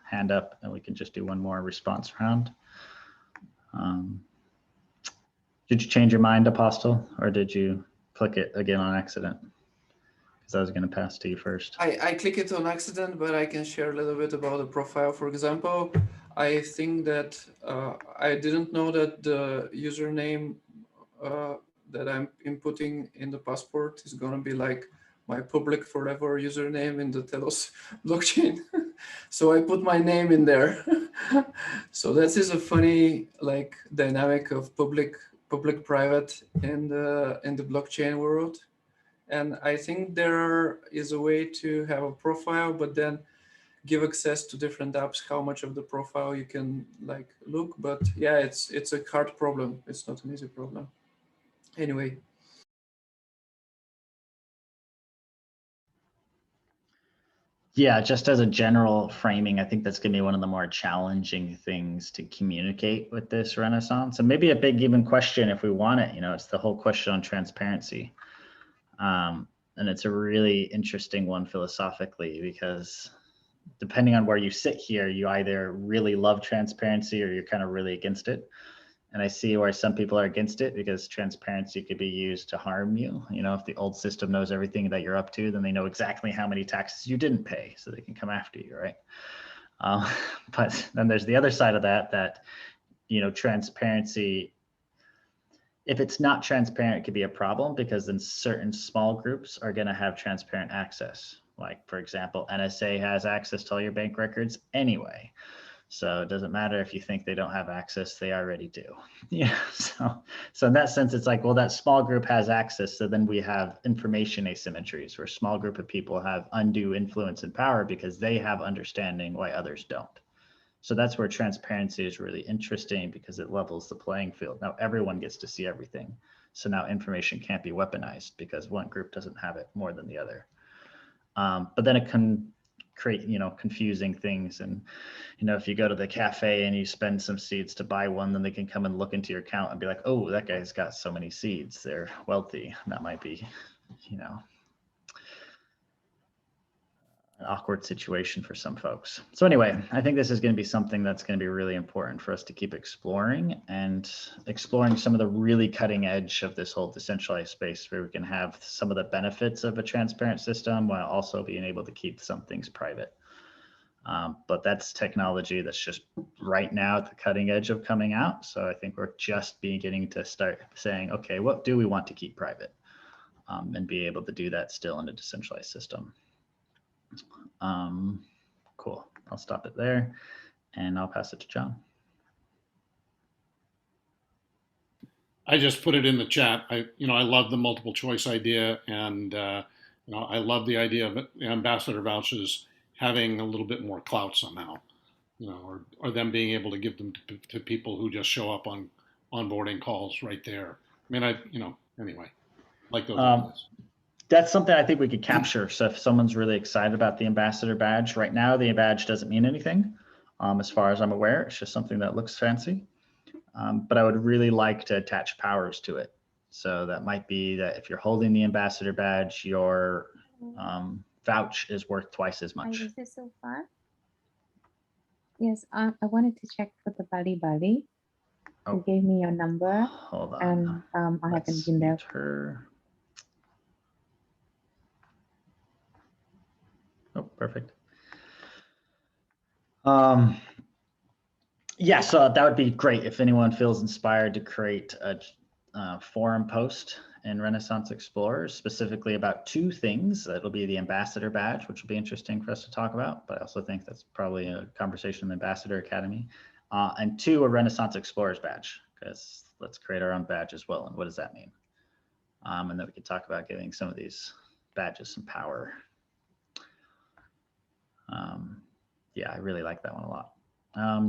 S2: hand up, and we can just do one more response round. Did you change your mind, Apostle, or did you click it again on accident? Because I was going to pass to you first.
S19: I click it on accident, but I can share a little bit about the profile. For example, I think that I didn't know that the username that I'm inputting in the passport is going to be like my public forever username in the Telos blockchain. So I put my name in there. So that is a funny like dynamic of public private in the blockchain world. And I think there is a way to have a profile, but then give access to different apps, how much of the profile you can like look. But yeah, it's a hard problem. It's not an easy problem. Anyway.
S2: Yeah, just as a general framing, I think that's going to be one of the more challenging things to communicate with this Renaissance. And maybe a big even question if we want it, it's the whole question on transparency. And it's a really interesting one philosophically, because depending on where you sit here, you either really love transparency or you're kind of really against it. And I see where some people are against it because transparency could be used to harm you. If the old system knows everything that you're up to, then they know exactly how many taxes you didn't pay, so they can come after you, right? But then there's the other side of that, transparency, if it's not transparent, it could be a problem, because then certain small groups are going to have transparent access. Like, for example, NSA has access to all your bank records anyway. So it doesn't matter if you think they don't have access, they already do. Yeah. So in that sense, it's like, well, that small group has access. So then we have information asymmetries where a small group of people have undue influence and power because they have understanding why others don't. So that's where transparency is really interesting, because it levels the playing field. Now everyone gets to see everything. So now information can't be weaponized because one group doesn't have it more than the other. But then it can create, confusing things. And, if you go to the cafe and you spend some seeds to buy one, then they can come and look into your account and be like, oh, that guy's got so many seeds, they're wealthy. And that might be, an awkward situation for some folks. So anyway, I think this is going to be something that's going to be really important for us to keep exploring, and exploring some of the really cutting edge of this whole decentralized space, where we can have some of the benefits of a transparent system while also being able to keep some things private. But that's technology that's just right now at the cutting edge of coming out. So I think we're just beginning to start saying, okay, what do we want to keep private? And be able to do that still in a decentralized system. Cool. I'll stop it there and I'll pass it to John.
S4: I just put it in the chat. I love the multiple choice idea, and I love the idea of ambassador vouchers having a little bit more clout somehow, or them being able to give them to people who just show up on onboarding calls right there. I mean, anyway, like those ideas.
S2: That's something I think we could capture. So if someone's really excited about the ambassador badge, right now the badge doesn't mean anything, as far as I'm aware. It's just something that looks fancy. But I would really like to attach powers to it. So that might be that if you're holding the ambassador badge, your vouch is worth twice as much.
S20: Is this so far? Yes, I wanted to check for the Bali. You gave me your number.
S2: Hold on.
S20: And I haven't been there.
S2: Her. Oh, perfect. Yeah, so that would be great if anyone feels inspired to create a forum post in Renaissance Explorers specifically about two things. That'll be the ambassador badge, which will be interesting for us to talk about, but I also think that's probably a conversation in the Ambassador Academy. And two, a Renaissance Explorers badge, because let's create our own badge as well. And what does that mean? And then we could talk about giving some of these badges some power. Yeah, I really like that one a lot.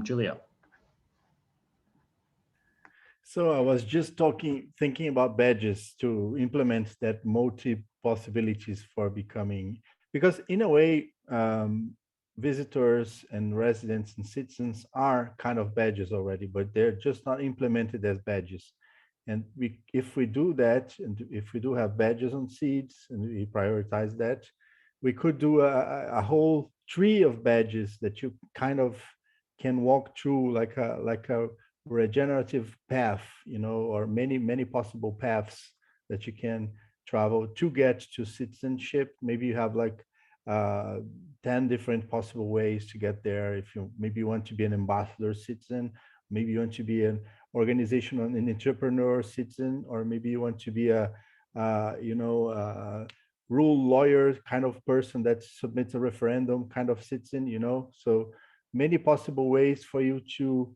S2: Julio.
S1: So I was just thinking about badges to implement that multi possibilities for becoming, because in a way, visitors and residents and citizens are kind of badges already, but they're just not implemented as badges. And if we do that, and if we do have badges on seeds and we prioritize that, we could do a whole tree of badges that you kind of can walk through like a regenerative path, or many possible paths that you can travel to get to citizenship. Maybe you have like 10 different possible ways to get there. If maybe you want to be an ambassador citizen, maybe you want to be an organizational an entrepreneur citizen, or maybe you want to be a rule lawyer kind of person that submits a referendum kind of citizen, so many possible ways for you to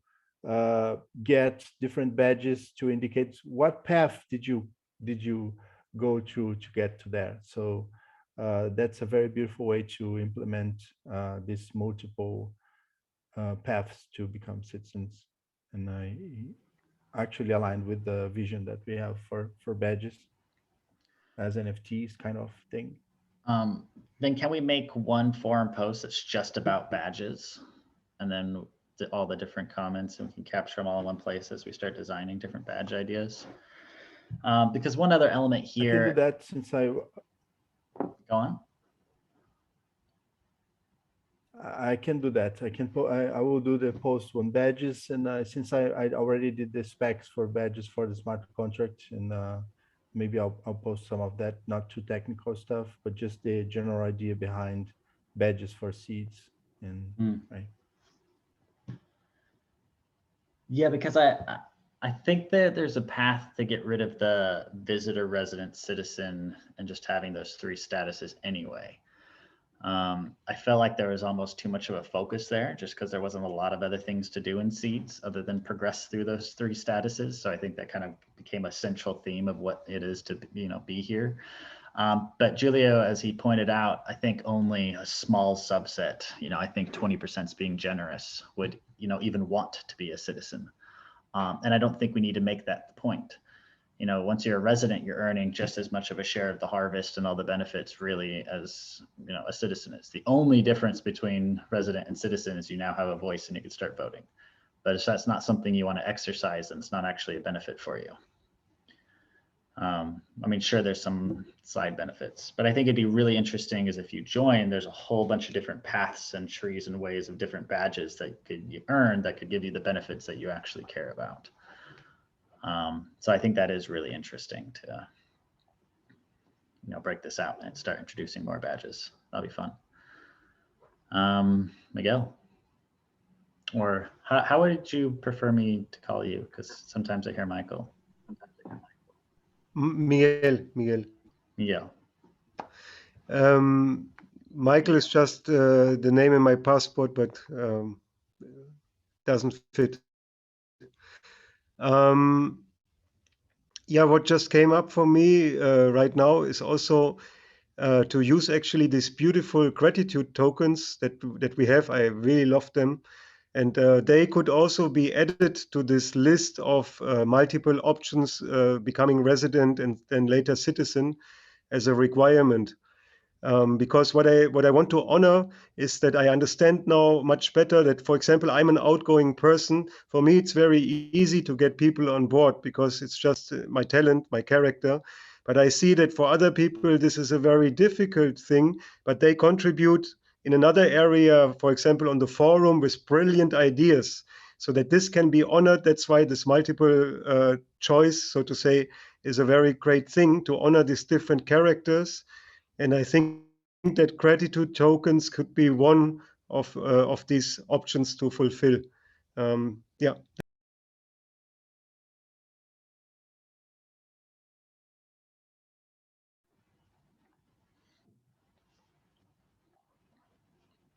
S1: get different badges to indicate what path did you go through to get to there. So that's a very beautiful way to implement these multiple paths to become citizens. And I actually aligned with the vision that we have for badges as NFTs kind of thing.
S2: Then can we make one forum post that's just about badges, and then all the different comments, and we can capture them all in one place as we start designing different badge ideas? Because one other element here.
S1: I can do that since I.
S2: Go on.
S1: I can do that. I will do the post on badges, and since I already did the specs for badges for the smart contract, and maybe I'll post some of that, not too technical stuff, but just the general idea behind badges for seeds. And right.
S2: Yeah, because I think that there's a path to get rid of the visitor, resident, citizen, and just having those three statuses anyway. I felt like there was almost too much of a focus there, just because there wasn't a lot of other things to do in seeds other than progress through those three statuses. So I think that kind of became a central theme of what it is to be here. But Julio, as he pointed out, I think only a small subset, I think 20% being generous, would even want to be a citizen. And I don't think we need to make that the point. Once you're a resident, you're earning just as much of a share of the harvest and all the benefits really as a citizen is. The only difference between resident and citizen is you now have a voice and you can start voting. But if that's not something you want to exercise, then it's not actually a benefit for you. I mean, sure, there's some side benefits, but I think it'd be really interesting is if you join, there's a whole bunch of different paths and trees and ways of different badges that you earn that could give you the benefits that you actually care about. So I think that is really interesting to, break this out and start introducing more badges. That'll be fun. Miguel, or how would you prefer me to call you? Because sometimes I hear Michael.
S3: Miguel. Michael is just the name in my passport, but doesn't fit. Yeah, what just came up for me right now is also to use actually these beautiful gratitude tokens that we have. I really love them. And they could also be added to this list of multiple options, becoming resident and then later citizen as a requirement. Because what I want to honor is that I understand now much better that, for example, I'm an outgoing person. For me, it's very easy to get people on board because it's just my talent, my character. But I see that for other people, this is a very difficult thing, but they contribute in another area, for example, on the forum with brilliant ideas, so that this can be honored. That's why this multiple choice, so to say, is a very great thing to honor these different characters. And I think that gratitude tokens could be one of these options to fulfill. Yeah.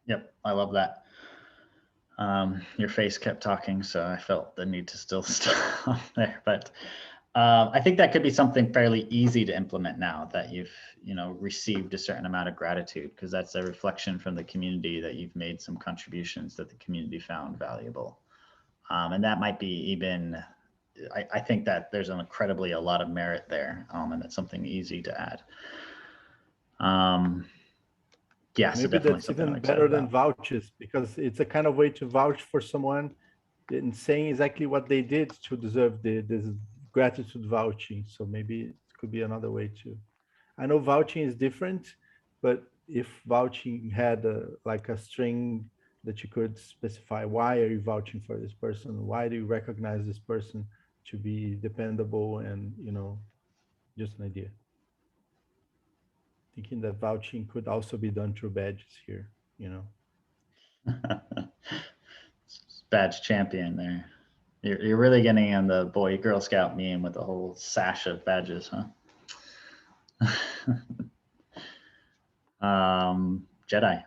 S2: Yep, I love that. Your face kept talking, so I felt the need to still stop there. But I think that could be something fairly easy to implement now that you've received a certain amount of gratitude, because that's a reflection from the community that you've made some contributions that the community found valuable. And that might be even, I think that there's a lot of merit there, and that's something easy to add. Yeah, so
S1: maybe that's even better than vouchers, because it's a kind of way to vouch for someone and saying exactly what they did to deserve this gratitude vouching. So maybe it could be another way to. I know vouching is different, but if vouching had like a string that you could specify, why are you vouching for this person? Why do you recognize this person to be dependable? And just an idea. Thinking that vouching could also be done through badges here,
S2: Badge champion there. You're really getting on the boy Girl Scout meme with the whole sash of badges, huh? Jedi.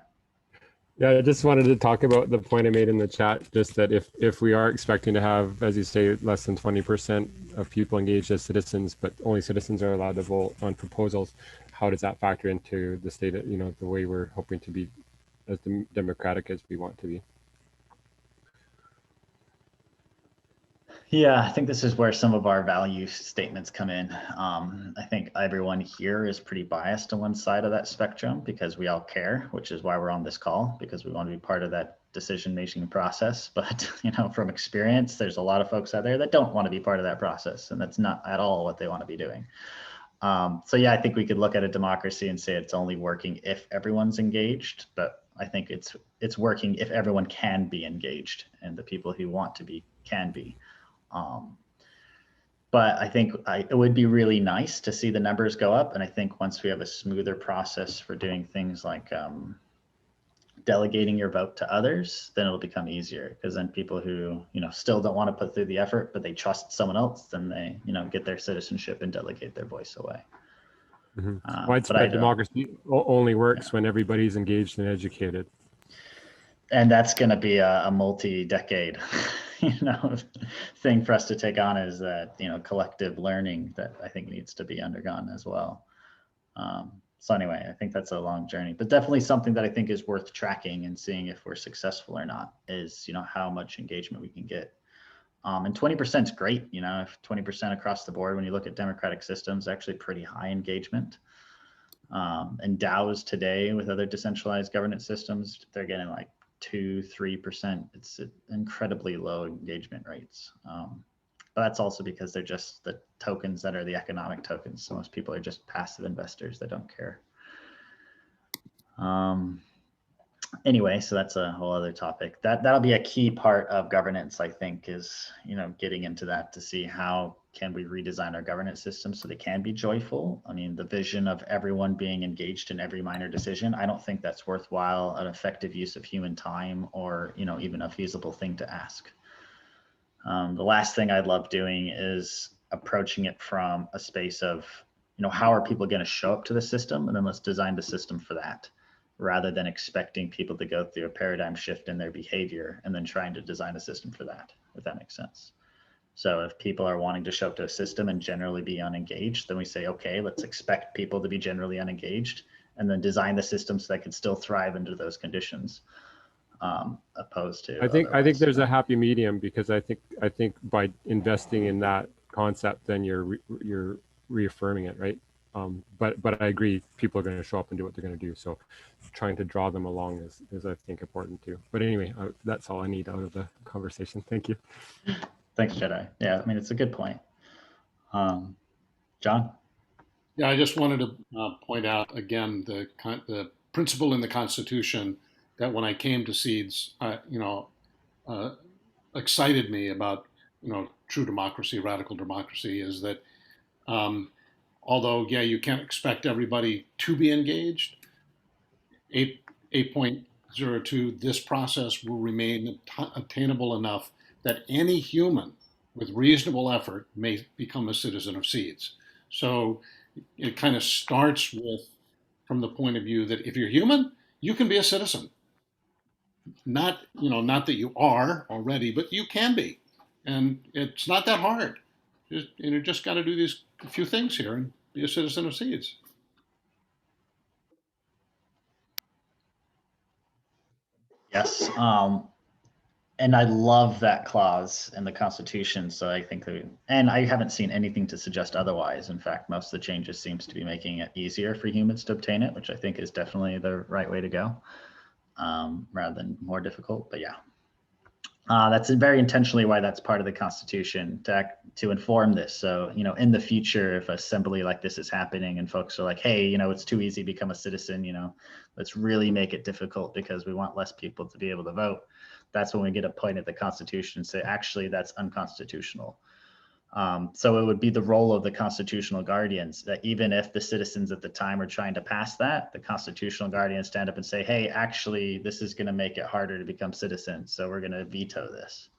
S8: Yeah, I just wanted to talk about the point I made in the chat, just that if we are expecting to have, as you say, less than 20% of people engaged as citizens, but only citizens are allowed to vote on proposals, how does that factor into the state of, the way we're hoping to be as democratic as we want to be?
S2: Yeah, I think this is where some of our value statements come in. I think everyone here is pretty biased to one side of that spectrum because we all care, which is why we're on this call, because we want to be part of that decision-making process. But, from experience, there's a lot of folks out there that don't want to be part of that process, and that's not at all what they want to be doing. So yeah, I think we could look at a democracy and say it's only working if everyone's engaged, but I think it's working if everyone can be engaged and the people who want to be can be. But I think it would be really nice to see the numbers go up. And I think once we have a smoother process for doing things like delegating your vote to others, then it'll become easier, because then people who, still don't want to put through the effort, but they trust someone else, then they, get their citizenship and delegate their voice away.
S8: Widespread democracy only works when everybody's engaged and educated.
S2: And that's going to be a multi-decade thing for us to take on, is that, collective learning that I think needs to be undergone as well. So anyway, I think that's a long journey, but definitely something that I think is worth tracking and seeing if we're successful or not is, how much engagement we can get. And 20% is great, if 20% across the board, when you look at democratic systems, actually pretty high engagement. And DAOs today with other decentralized governance systems, they're getting like 2-3%. It's incredibly low engagement rates. But that's also because they're just the tokens that are the economic tokens. So most people are just passive investors that don't care. Anyway, so that's a whole other topic. That'll be a key part of governance, I think, is, getting into that to see how can we redesign our governance system so they can be joyful. I mean, the vision of everyone being engaged in every minor decision, I don't think that's worthwhile, an effective use of human time, or, even a feasible thing to ask. The last thing I'd love doing is approaching it from a space of, how are people going to show up to the system? And then let's design the system for that, rather than expecting people to go through a paradigm shift in their behavior and then trying to design a system for that, if that makes sense. So if people are wanting to show up to a system and generally be unengaged, then we say, okay, let's expect people to be generally unengaged and then design the system so they can still thrive under those conditions. Opposed to
S8: I think there's a happy medium, because I think by investing in that concept, then you're reaffirming it, right? But I agree, people are going to show up and do what they're going to do. So trying to draw them along is I think important too. But anyway, that's all I need out of the conversation. Thank you.
S2: Thanks, Jedi. Yeah, I mean, it's a good point. John?
S4: Yeah, I just wanted to point out again the principle in the Constitution that when I came to Seeds, excited me about true democracy, radical democracy, is that although you can't expect everybody to be engaged, 8.02, this process will remain attainable enough that any human with reasonable effort may become a citizen of Seeds. So it kind of starts from the point of view that if you're human, you can be a citizen. Not that you are already, but you can be. And it's not that hard. You just got to do these few things here and be a citizen of Seeds.
S2: Yes. And I love that clause in the Constitution. So I think and I haven't seen anything to suggest otherwise. In fact, most of the changes seems to be making it easier for humans to obtain it, which I think is definitely the right way to go, rather than more difficult. But yeah, that's very intentionally why that's part of the Constitution, to inform this. So, in the future, if assembly like this is happening and folks are like, hey, it's too easy to become a citizen, let's really make it difficult because we want less people to be able to vote. That's when we get a point at the Constitution and say, actually, that's unconstitutional. So it would be the role of the constitutional guardians that even if the citizens at the time are trying to pass that, the constitutional guardians stand up and say, hey, actually, this is going to make it harder to become citizens, so we're going to veto this.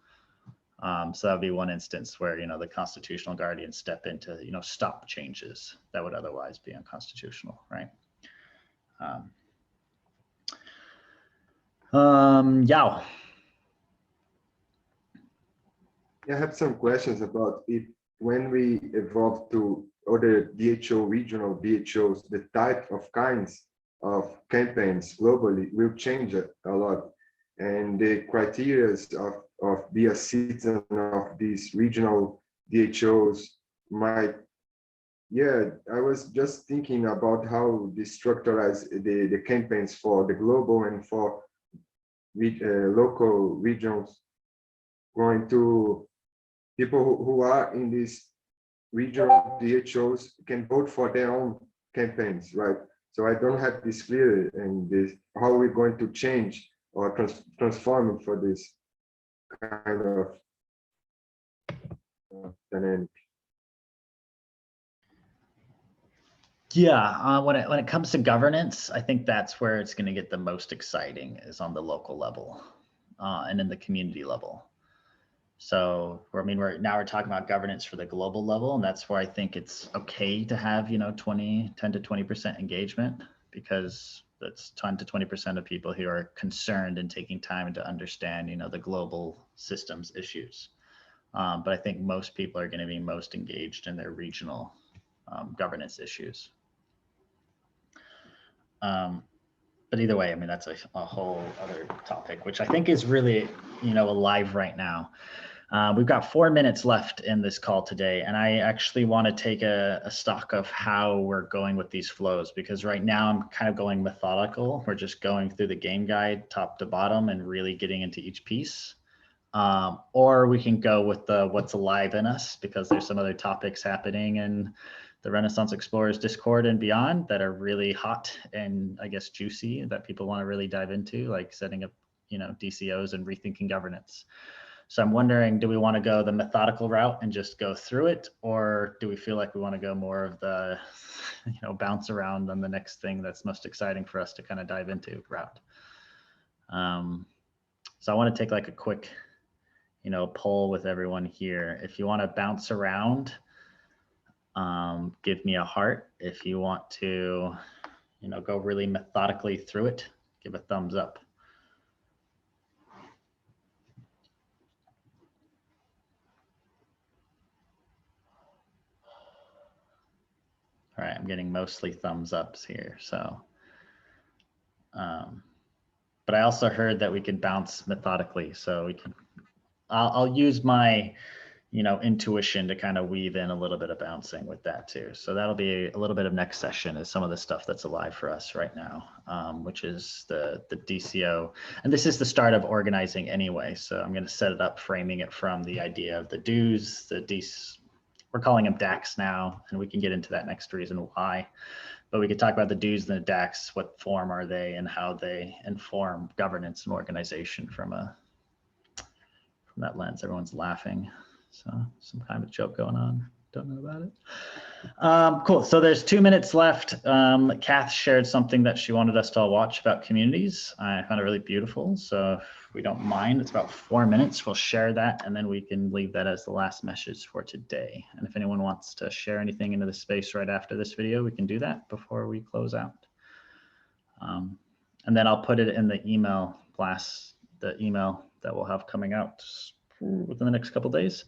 S2: So that would be one instance where, the constitutional guardians step in to, stop changes that would otherwise be unconstitutional, right? Yao.
S13: I have some questions about when we evolve to other DHO, regional DHOs, the type of kinds of campaigns globally will change a lot. And the criteria of be a citizen of these regional DHOs might, yeah, I was just thinking about how they structurize the campaigns for the global and for local regions, going to people who are in these regional DHOs can vote for their own campaigns, right? So I don't have this clear, and this how we're going to change or transform for this kind of dynamic.
S2: Yeah, when it comes to governance, I think that's where it's going to get the most exciting, is on the local level and in the community level. So, I mean, we're talking about governance for the global level, and that's where I think it's okay to have, 10 to 20% engagement, because that's 10 to 20% of people who are concerned and taking time to understand, the global systems issues. But I think most people are going to be most engaged in their regional governance issues. But either way, I mean, that's a whole other topic, which I think is really, alive right now. We've got 4 minutes left in this call today, and I actually want to take a stock of how we're going with these flows, because right now I'm kind of going methodical. We're just going through the game guide top to bottom and really getting into each piece. Or we can go with the what's alive in us, because there's some other topics happening in the Renaissance Explorers Discord and beyond that are really hot and, I guess, juicy, that people want to really dive into, like setting up, DCOs and rethinking governance. So I'm wondering, do we want to go the methodical route and just go through it, or do we feel like we want to go more of the, bounce around on the next thing that's most exciting for us to kind of dive into route? So I want to take like a quick, poll with everyone here. If you want to bounce around, give me a heart. If you want to, go really methodically through it, give a thumbs up. All right, I'm getting mostly thumbs ups here. So, but I also heard that we can bounce methodically. So we can, I'll use my, intuition to kind of weave in a little bit of bouncing with that too. So that'll be a little bit of next session, is some of the stuff that's alive for us right now, which is the DCO. And this is the start of organizing anyway. So I'm going to set it up, framing it from the idea of the dues, we're calling them DACs now, and we can get into that next reason why. But we could talk about the dues and the DACs, what form are they, and how they inform governance and organization from that lens. Everyone's laughing. So some kind of joke going on. Don't know about it. Cool. So there's 2 minutes left. Kath shared something that she wanted us to all watch about communities. I found it really beautiful. So if we don't mind, it's about 4 minutes. We'll share that, and then we can leave that as the last message for today. And if anyone wants to share anything into the space right after this video, we can do that before we close out. And then I'll put it in the email blast, the email that we'll have coming out within the next couple of days,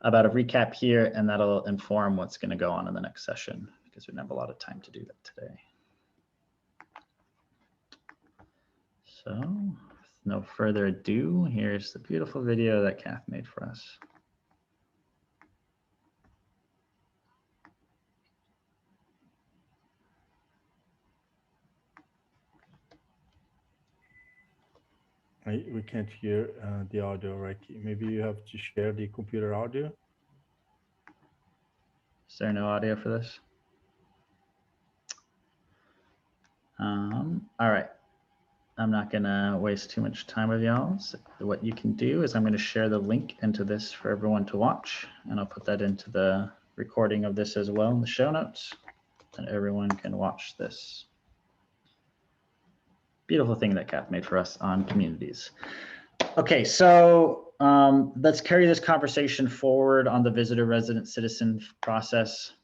S2: about a recap here, and that'll inform what's going to go on in the next session, because we don't have a lot of time to do that today. So with no further ado, here's the beautiful video that Kath made for us.
S1: We can't hear the audio, right? Maybe you have to share the computer audio.
S2: Is there no audio for this? All right. I'm not going to waste too much time with y'all. So what you can do is I'm going to share the link into this for everyone to watch, and I'll put that into the recording of this as well in the show notes, and everyone can watch this beautiful thing that Kath made for us on communities. Okay, so let's carry this conversation forward on the visitor, resident, citizen process.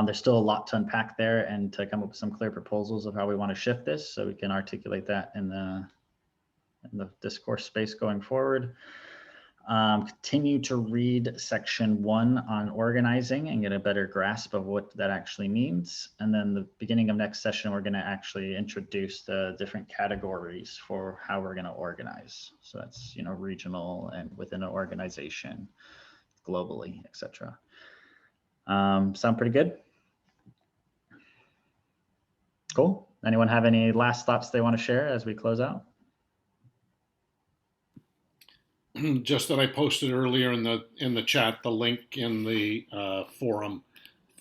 S2: There's still a lot to unpack there, and to come up with some clear proposals of how we want to shift this, so we can articulate that in the discourse space going forward. continue to read section 1 on organizing and get a better grasp of what that actually means. And then the beginning of next session, we're going to actually introduce the different categories for how we're going to organize. So that's, regional and within an organization, globally, etc. Sound pretty good? Cool. Anyone have any last thoughts they want to share as we close out?
S4: Just that I posted earlier in the chat the link in the forum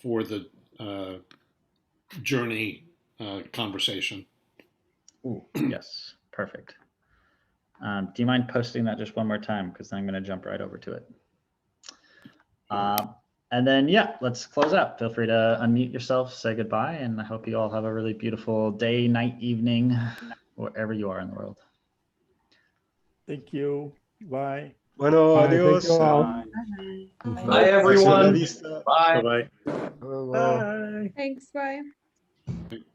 S4: for the journey conversation.
S2: Ooh, yes, perfect. Do you mind posting that just one more time? Because I'm going to jump right over to it. And then, yeah, let's close out. Feel free to unmute yourself, say goodbye, and I hope you all have a really beautiful day, night, evening, wherever you are in the world.
S1: Thank you. Bye.
S3: Bueno,
S8: Bye, thank
S3: adios.
S8: you all.
S10: Bye, everyone.
S3: Hasta la vista.
S10: Bye.
S11: Bye-bye.
S3: Bye.
S12: Thanks, bye.